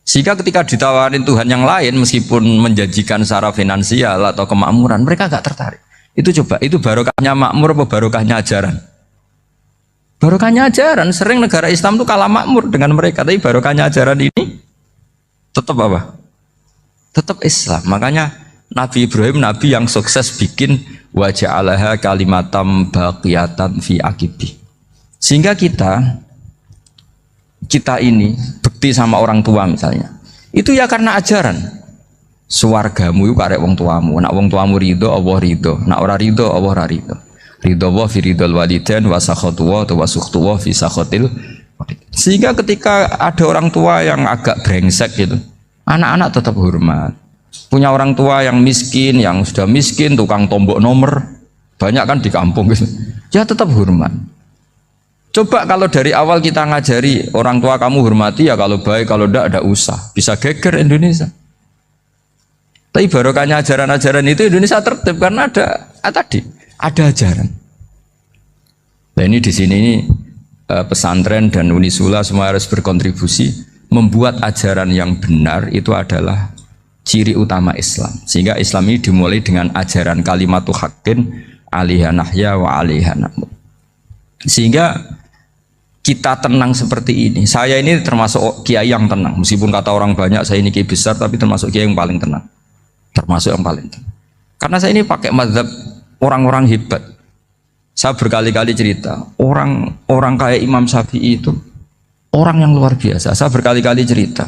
Sehingga ketika ditawarin Tuhan yang lain meskipun menjanjikan secara finansial atau kemakmuran, mereka gak tertarik. Itu coba, itu barokahnya makmur apa barokahnya ajaran? Barokahnya ajaran. Sering negara Islam itu kalah makmur dengan mereka, tapi barokahnya ajaran ini tetap apa? Tetap Islam. Makanya Nabi Ibrahim, Nabi yang sukses bikin wa ja'alaha kalimatam baqiyatan fi aqibi. Sehingga kita ini bekti sama orang tua misalnya, itu ya karena ajaran. Suwargamu itu karek wong tuamu. Nak wong tuamu ridho, Allah ridho. Nak ora ridho, Allah ora ridho. Ridho wa fi ridhol walidain wa sakhatu wa sukhtu wa fi sakhatil. Sehingga ketika ada orang tua yang agak brengsek gitu, anak-anak tetap hormat. Punya orang tua yang miskin, yang sudah miskin, tukang tombok nomor, banyak kan di kampung gitu. Ya tetap hormat. Coba kalau dari awal kita ngajari orang tua kamu hormati ya, kalau baik, kalau tidak usah. Bisa geger Indonesia. Tapi barokahnya ajaran-ajaran itu Indonesia tertib karena ada ajaran. Nah ini di sini ini pesantren dan Unisula semua harus berkontribusi membuat ajaran yang benar itu adalah ciri utama Islam. Sehingga Islam ini dimulai dengan ajaran kalimatu haqqin alaiha nahya wa alaiha namut. Sehingga kita tenang seperti ini. Saya ini termasuk kiai yang tenang. Meskipun kata orang banyak saya ini kiai besar, tapi termasuk kiai yang paling tenang. Termasuk yang paling tenang. Karena saya ini pakai mazhab orang-orang hebat. Saya berkali-kali cerita, orang kayak Imam Syafi'i itu orang yang luar biasa. Saya berkali-kali cerita,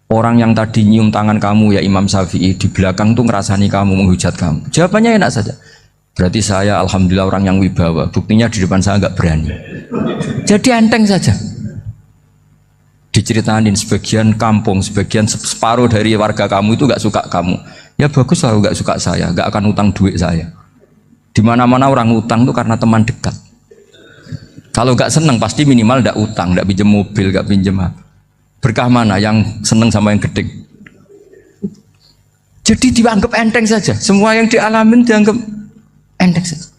orang yang tadi nyium tangan kamu ya Imam Syafi'i, di belakang tuh ngerasani kamu, menghujat kamu. Jawabannya enak saja. Berarti saya alhamdulillah orang yang wibawa. Buktinya di depan saya nggak berani. Jadi enteng saja. Diceritain sebagian kampung, sebagian separuh dari warga kamu itu nggak suka kamu. Ya bagus lah nggak suka saya, nggak akan utang duit saya. Di mana-mana orang utang itu karena teman dekat. Kalau nggak seneng pasti minimal nggak utang, nggak pinjam mobil, nggak pinjam apa. Berkah mana yang seneng sama yang gede? Jadi dianggap enteng saja. Semua yang dialamin dianggap Enteng saja.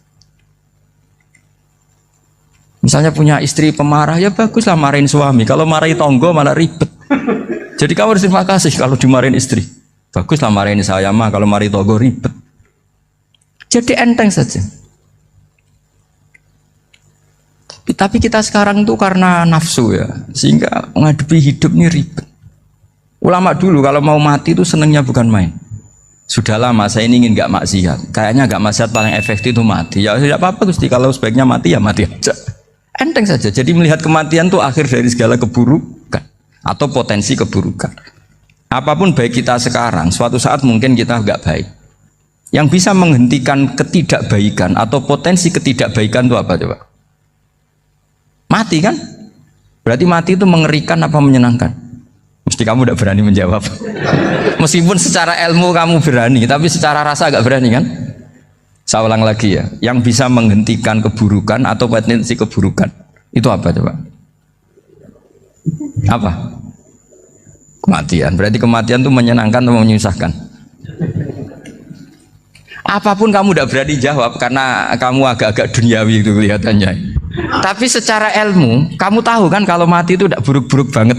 Misalnya punya istri pemarah, ya baguslah marahin suami. Kalau marahin tonggo malah ribet. Jadi kamu harus terima kasih kalau dimarahin istri. Baguslah marahin saya mah, kalau marahin tonggo ribet. Jadi enteng saja. Tapi kita sekarang tuh karena nafsu ya, sehingga menghadapi hidup ini ribet. Ulama dulu kalau mau mati itu senengnya bukan main. Sudah lama saya ini ingin nggak maksiat. Kayaknya nggak maksiat paling efektif itu mati. Ya tidak apa-apa Gusti, kalau sebaiknya mati ya mati aja. Enteng saja. Jadi melihat kematian itu akhir dari segala keburukan atau potensi keburukan. Apapun baik kita sekarang, suatu saat mungkin kita nggak baik. Yang bisa menghentikan ketidakbaikan atau potensi ketidakbaikan itu apa coba? Mati kan? Berarti mati itu mengerikan apa menyenangkan? Mesti kamu tidak berani menjawab. Meskipun secara ilmu kamu berani, tapi secara rasa agak berani kan? Saya ulang lagi ya, yang bisa menghentikan keburukan atau potensi keburukan itu apa coba? Apa? Kematian. Berarti kematian itu menyenangkan atau menyusahkan? Apapun kamu tidak berani jawab karena kamu agak-agak duniawi itu kelihatannya. Tapi secara ilmu kamu tahu kan kalau mati itu tidak buruk-buruk banget.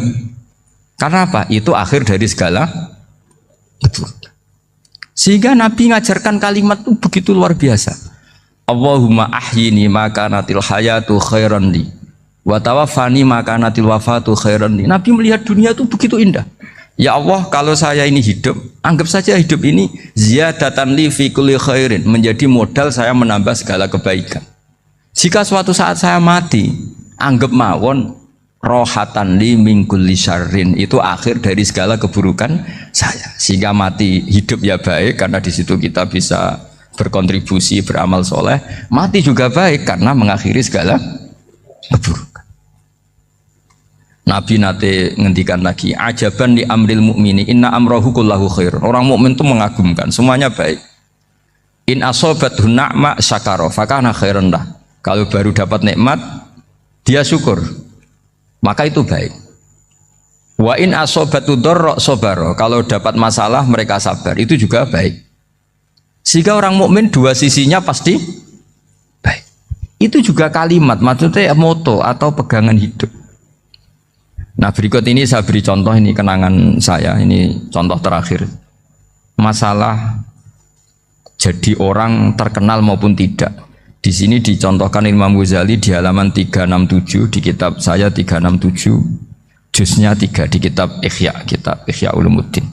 Karena apa? Itu akhir dari segala keburukan. Sehingga Nabi ngajarkan kalimat itu begitu luar biasa. Allahumma ahyini maka natil hayatu khairan li wa tawaffani maka natil wafatu khairan li. Nabi melihat dunia itu begitu indah. Ya Allah, kalau saya ini hidup, anggap saja hidup ini ziyadatan li fi kulli khairin, menjadi modal saya menambah segala kebaikan. Jika suatu saat saya mati, anggap mawon rohatan li min kulli syarrin, itu akhir dari segala keburukan saya. Sehingga mati hidup ya baik karena di situ kita bisa berkontribusi beramal soleh. Mati juga baik karena mengakhiri segala keburukan. Nabi nate ngendikan lagi, ajaban li amril mu'mini inna amrahu kullahu khair. Orang mukmin itu mengagumkan, semuanya baik. In asobathu na'ma syakara fakana khairan lah. Kalau baru dapat nikmat dia syukur, maka itu baik. Wa in asobatu dharra sabara, kalau dapat masalah mereka sabar, itu juga baik. Sehingga orang mukmin dua sisinya pasti baik. Itu juga kalimat, maksudnya moto atau pegangan hidup. Nah berikut ini saya beri contoh, ini kenangan saya, ini contoh terakhir. Masalah jadi orang terkenal maupun tidak. Di sini dicontohkan Imam Ghazali di halaman 367 di kitab saya 367, juznya 3 di kitab Ihya Ulumuddin.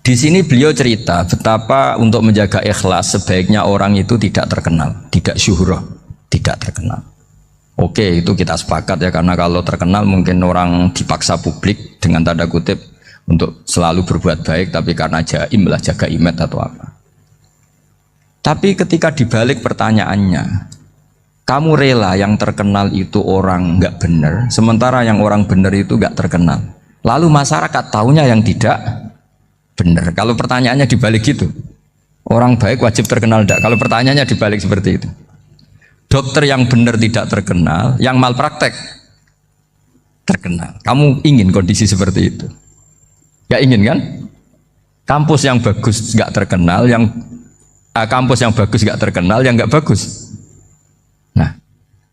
Di sini beliau cerita betapa untuk menjaga ikhlas sebaiknya orang itu tidak terkenal, tidak syuhrah, tidak terkenal. Oke, itu kita sepakat ya, karena kalau terkenal mungkin orang dipaksa publik dengan tanda kutip untuk selalu berbuat baik, tapi karena jaim lah, jaga image atau apa. Tapi ketika dibalik pertanyaannya, kamu rela yang terkenal itu orang nggak benar, sementara yang orang benar itu nggak terkenal. Lalu masyarakat tahunya yang tidak benar. Kalau pertanyaannya dibalik gitu, orang baik wajib terkenal enggak? Kalau pertanyaannya dibalik seperti itu. Dokter yang benar tidak terkenal, yang malpraktek terkenal. Kamu ingin kondisi seperti itu? Gak ingin kan? Kampus yang bagus gak terkenal, kampus yang bagus gak terkenal, yang gak bagus. Nah,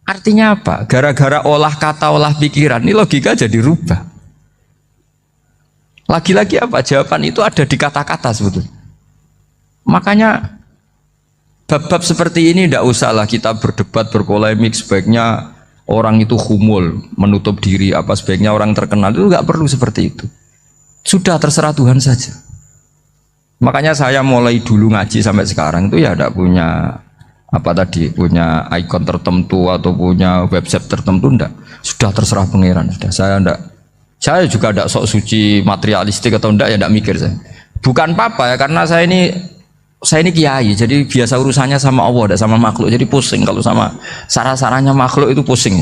artinya apa? Gara-gara olah kata, olah pikiran, ini logika jadi rubah. Lagi-lagi apa? Jawaban itu ada di kata-kata sebetulnya. Makanya bab-bab seperti ini tidak usahlah kita berdebat, berpolemik. Sebaiknya orang itu humul, menutup diri, apa sebaiknya orang terkenal, itu nggak perlu seperti itu. Sudah terserah Tuhan saja. Makanya saya mulai dulu ngaji sampai sekarang itu ya tidak punya punya ikon tertentu atau punya website tertentu, enggak. Sudah terserah pangeran. Sudah, saya juga tidak sok suci materialistik atau enggak, ya tidak mikir saya. Bukan apa-apa ya, karena saya ini kiai, jadi biasa urusannya sama Allah, tidak sama makhluk. Jadi pusing kalau sama sarah-sarahnya makhluk itu pusing.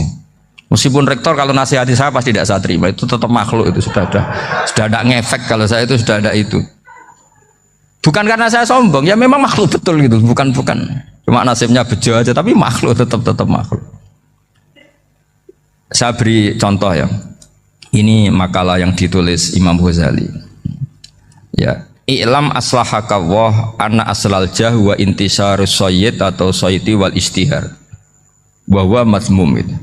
Meskipun rektor kalau nasihati saya pasti tidak saya terima, itu tetap makhluk, itu sudah ada ngefek. Kalau saya itu sudah ada itu. Bukan karena saya sombong, ya memang makhluk betul gitu, bukan cuma nasibnya bejo aja, tapi makhluk tetap makhluk. Saya beri contoh ya. Ini makalah yang ditulis Imam Ghazali. Ya, I'lam aslahaka Allah anna aslal jah wa intisarus sayyid atau sayyidi wal istihar wa huwa mazmum itu.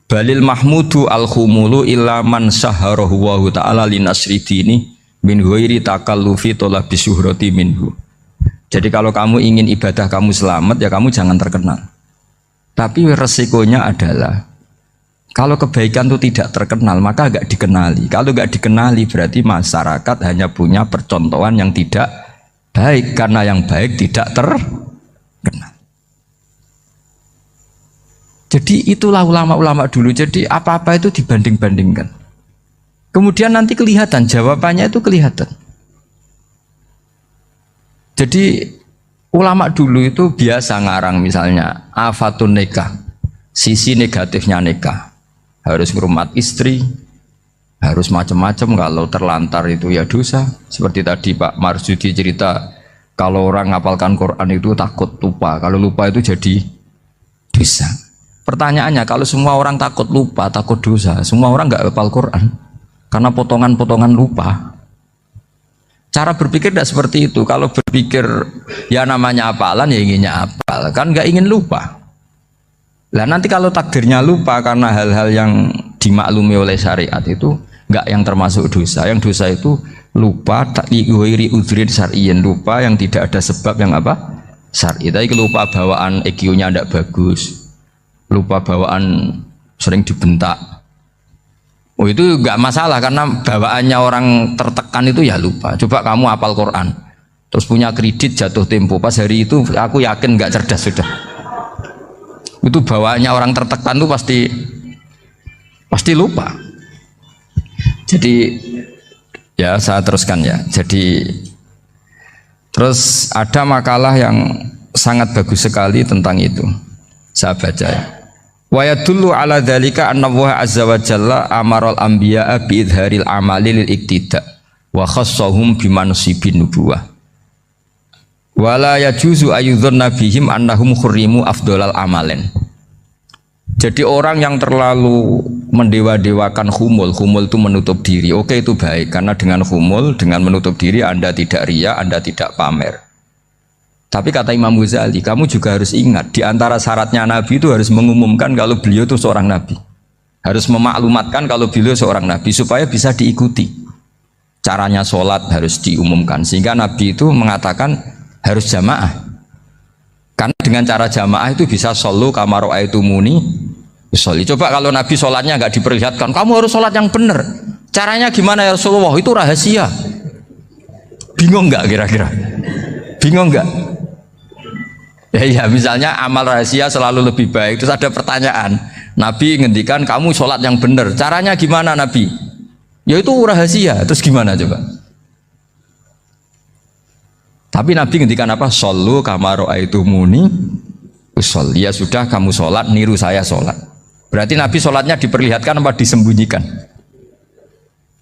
Balil mahmudu al khumulu illa man saharahu wa ta'ala linasri dini min ghairi takallufi talabi syuhrati minhu. Jadi kalau kamu ingin ibadah kamu selamat ya kamu jangan terkenal. Tapi resikonya adalah kalau kebaikan itu tidak terkenal maka agak dikenali. Kalau agak dikenali berarti masyarakat hanya punya percontohan yang tidak baik karena yang baik tidak terkenal. Jadi itulah ulama-ulama dulu. Jadi apa-apa itu dibanding-bandingkan. Kemudian nanti kelihatan jawabannya itu kelihatan. Jadi ulama dulu itu biasa ngarang misalnya afatun nikah, sisi negatifnya nikah. Harus ngurmat istri, harus macam-macam, kalau terlantar itu ya dosa. Seperti tadi Pak Marsudi cerita, kalau orang ngapalkan Quran itu takut lupa, kalau lupa itu jadi dosa. Pertanyaannya, kalau semua orang takut lupa, takut dosa, semua orang nggak hafal Quran karena potongan-potongan lupa. Cara berpikir tidak seperti itu. Kalau berpikir ya namanya hafalan ya inginnya hafal, kan nggak ingin lupa. Lah nanti kalau takdirnya lupa karena hal-hal yang dimaklumi oleh syariat itu enggak yang termasuk dosa. Yang dosa itu lupa takliwiri udhrin syar'iyyin, lupa yang tidak ada sebab yang apa? Syar'i. Tapi lupa bawaan EQ-nya tidak bagus. Lupa bawaan sering dibentak. Oh itu enggak masalah karena bawaannya orang tertekan itu ya lupa. Coba kamu hafal Quran. Terus punya kredit jatuh tempo. Pas hari itu aku yakin enggak cerdas sudah. Itu bawaannya orang tertekan tuh pasti lupa. Jadi ya saya teruskan ya. Jadi terus ada makalah yang sangat bagus sekali tentang itu. Saya baca ya. Wa yadullu ala dzalika anna Allah azza wa jalla amaral anbiya'a bi idharil amali lil iktida wa khassahum bi mansibin nubuwah. Wala yajuzu ayyudhanna bihim annahum khurrimu afdolal amalen. Jadi orang yang terlalu mendewa-dewakan khumul itu menutup diri. Oke itu baik karena dengan khumul, dengan menutup diri Anda tidak riya, Anda tidak pamer. Tapi kata Imam Ghazali, kamu juga harus ingat di antara syaratnya Nabi itu harus mengumumkan kalau beliau itu seorang Nabi. Harus memaklumatkan kalau beliau seorang Nabi supaya bisa diikuti. Caranya sholat harus diumumkan sehingga Nabi itu mengatakan harus jamaah. Karena dengan cara jamaah itu bisa solu kama ra'aitumuni usolli. Coba kalau Nabi sholatnya nggak diperlihatkan, kamu harus sholat yang benar. Caranya gimana ya Rasulullah? Itu rahasia. Bingung nggak kira-kira? Bingung nggak? Ya misalnya amal rahasia selalu lebih baik. Terus ada pertanyaan, Nabi ngendikan kamu sholat yang benar. Caranya gimana Nabi? Ya itu rahasia. Terus gimana coba? Tapi Nabi ngendikan apa? Shollu kama ra'aitumuni usolli. Ya sudah kamu sholat, niru saya sholat. Berarti Nabi sholatnya diperlihatkan apa disembunyikan?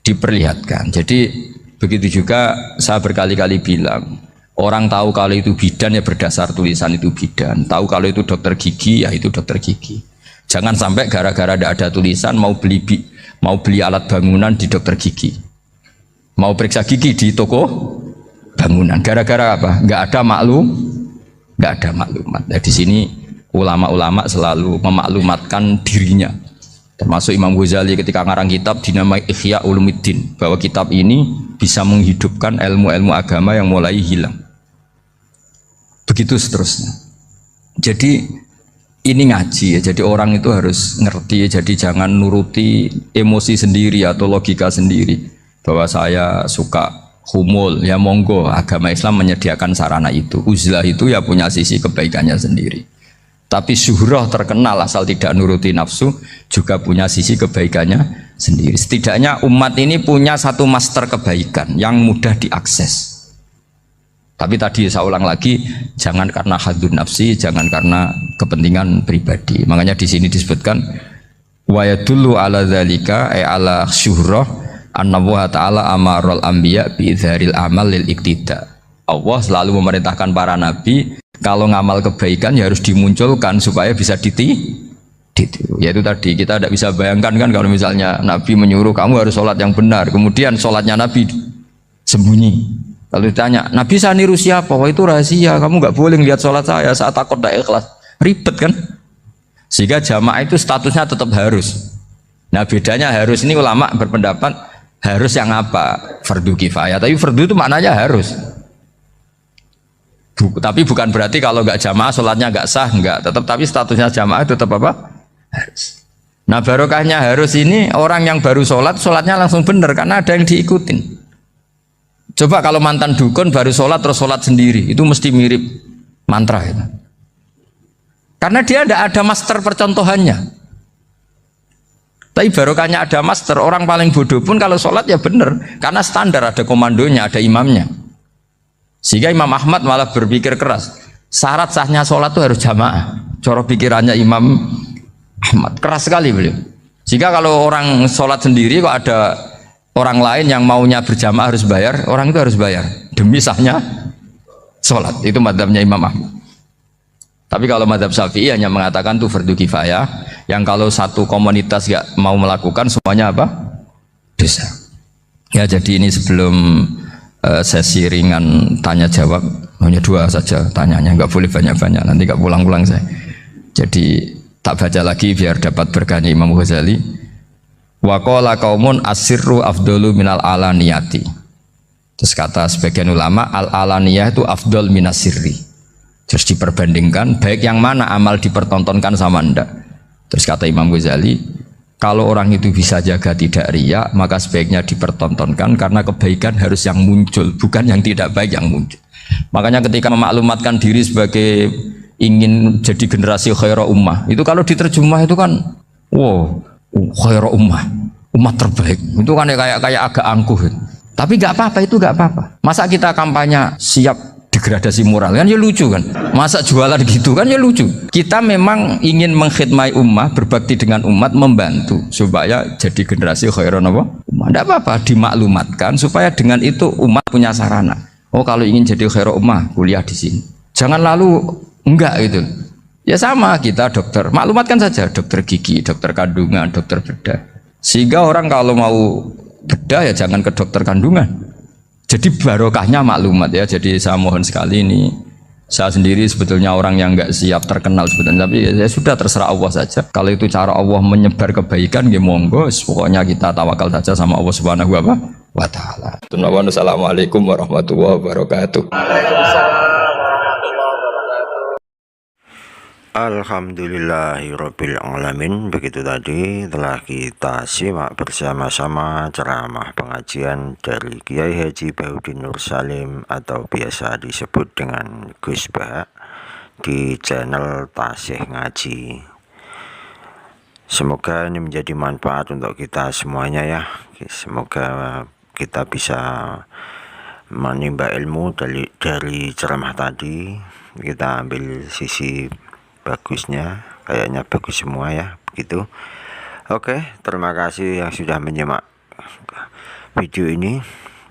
Diperlihatkan. Jadi begitu juga saya berkali-kali bilang, orang tahu kalau itu bidan ya berdasar tulisan itu bidan. Tahu kalau itu dokter gigi ya itu dokter gigi. Jangan sampai gara-gara tidak ada tulisan mau beli alat bangunan di dokter gigi, mau periksa gigi di toko bangunan. Gara-gara apa? Nggak ada maklumat. Nah, di sini ulama-ulama selalu memaklumatkan dirinya. Termasuk Imam Ghazali ketika ngarang kitab dinamai Ihya Ulumuddin, bahwa kitab ini bisa menghidupkan ilmu-ilmu agama yang mulai hilang. Begitu seterusnya. Jadi ini ngaji ya. Jadi orang itu harus ngerti ya. Jadi jangan nuruti emosi sendiri atau logika sendiri. Bahwa saya suka humul, ya monggo, agama Islam menyediakan sarana itu. Uzlah itu ya punya sisi kebaikannya sendiri. Tapi syuhrah terkenal asal tidak nuruti nafsu juga punya sisi kebaikannya sendiri. Setidaknya umat ini punya satu master kebaikan yang mudah diakses. Tapi tadi saya ulang lagi, jangan karena hadun nafsi, jangan karena kepentingan pribadi. Makanya di sini disebutkan wa yadullu ala dzalika ay ala syuhrah anna Allah ta'ala amarul anbiya bi idharil amal lil iktida. Allah selalu memerintahkan para nabi kalau ngamal kebaikan ya harus dimunculkan supaya bisa ditiru. Yaitu tadi kita tidak bisa bayangkan kan kalau misalnya Nabi menyuruh kamu harus sholat yang benar, kemudian sholatnya Nabi sembunyi. Kalau ditanya, Nabi saya niru siapa? Wah itu rahasia, kamu nggak boleh lihat sholat saya saat takut tidak ikhlas. Ribet kan? Sehingga jamaah itu statusnya tetap harus. Nah bedanya harus ini ulama berpendapat harus yang apa? Fardu kifayah. Tapi fardu itu maknanya harus. Tapi bukan berarti kalau nggak jamaah sholatnya nggak sah, nggak. Tapi statusnya jamaah tetap apa? Harus. Nah barokahnya harus ini orang yang baru sholat, sholatnya langsung benar karena ada yang diikutin. Coba kalau mantan dukun baru sholat terus sholat sendiri, itu mesti mirip mantra itu. Karena dia tidak ada master percontohannya. Tapi barokahnya ada master, orang paling bodoh pun kalau sholat ya benar, karena standar ada komandonya, ada imamnya. Sehingga Imam Ahmad malah berpikir keras, syarat sahnya sholat itu harus jamaah. Cara pikirannya Imam Ahmad keras sekali beliau. Jika kalau orang sholat sendiri kok ada orang lain yang maunya berjamaah harus bayar, orang itu harus bayar demi sahnya sholat. Itu madzhabnya Imam Ahmad. Tapi kalau madzhab Syafi'i hanya mengatakan itu fardu kifayah, yang kalau satu komunitas nggak mau melakukan semuanya apa? Dosa. Ya jadi ini sebelum sesi ringan tanya jawab, hanya 2 saja tanyanya, nggak boleh banyak-banyak, nanti nggak pulang-pulang saya. Jadi tak baca lagi biar dapat berkahnya Imam Ghazali. Wa qala qaumun asirru afdalu minal alaniyati. Terus kata sebagian ulama al alaniyah itu afdal minas sirri. Terus diperbandingkan baik yang mana amal dipertontonkan sama ndak. Terus kata Imam Ghazali, kalau orang itu bisa jaga tidak riya, maka sebaiknya dipertontonkan karena kebaikan harus yang muncul, bukan yang tidak baik yang muncul. Makanya ketika memaklumatkan diri sebagai ingin jadi generasi khairah ummah, itu kalau diterjemah itu kan wow, khairah ummah, umat terbaik. Itu kan kayak agak angkuh. Tapi nggak apa-apa, itu nggak apa-apa. Masa kita kampanye siap degradasi moral kan ya lucu kan, masa jualan gitu kan ya lucu. Kita memang ingin mengkhidmati ummah, berbakti dengan umat, membantu supaya jadi generasi khairan apa? Ummah. Tidak apa-apa dimaklumatkan supaya dengan itu umat punya sarana. Oh kalau ingin jadi khairan ummah kuliah di sini. Jangan lalu enggak gitu. Ya sama kita dokter, maklumatkan saja dokter gigi, dokter kandungan, dokter bedah. Sehingga orang kalau mau bedah ya jangan ke dokter kandungan. Jadi barokahnya maklumat ya. Jadi saya mohon sekali ini, saya sendiri sebetulnya orang yang nggak siap terkenal sebetulnya, tapi ya sudah terserah Allah saja. Kalau itu cara Allah menyebar kebaikan, ya monggo. Pokoknya kita tawakal saja sama Allah Subhanahu wa Ta'ala. Assalamualaikum warahmatullahi wabarakatuh. Alhamdulillahirabbil alamin. Begitu tadi telah kita simak bersama-sama ceramah pengajian dari Kiai Haji Baudin Nur Salim atau biasa disebut dengan Gus Bah di channel Tasih Ngaji. Semoga ini menjadi manfaat untuk kita semuanya ya. Semoga kita bisa menimba ilmu dari ceramah tadi. Kita ambil sisi bagusnya, kayaknya bagus semua ya, begitu. Oke, terima kasih yang sudah menyimak video ini.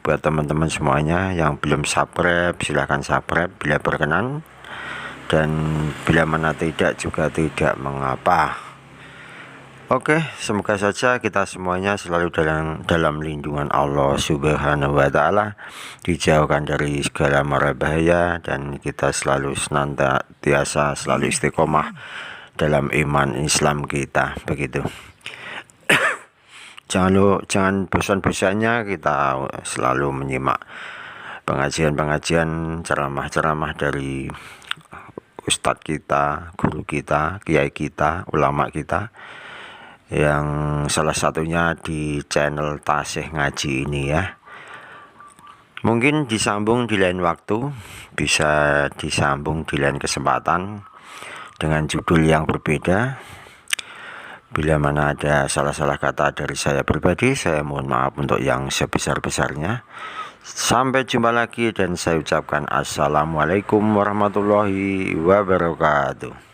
Buat teman-teman semuanya yang belum subscribe, silahkan subscribe bila berkenan, dan bila mana tidak juga tidak mengapa. Oke, semoga saja kita semuanya selalu dalam lindungan Allah Subhanahu wa Ta'ala, dijauhkan dari segala mara bahaya, dan kita selalu senantiasa selalu istiqomah dalam iman Islam kita, begitu. Jangan bosan-bosannya kita selalu menyimak pengajian-pengajian, ceramah-ceramah dari ustadz kita, guru kita, kiai kita, ulama kita, yang salah satunya di channel Tasih Ngaji ini ya. Mungkin disambung di lain waktu, bisa disambung di lain kesempatan dengan judul yang berbeda. Bila mana ada salah-salah kata dari saya pribadi, saya mohon maaf untuk yang sebesar-besarnya. Sampai jumpa lagi dan saya ucapkan assalamualaikum warahmatullahi wabarakatuh.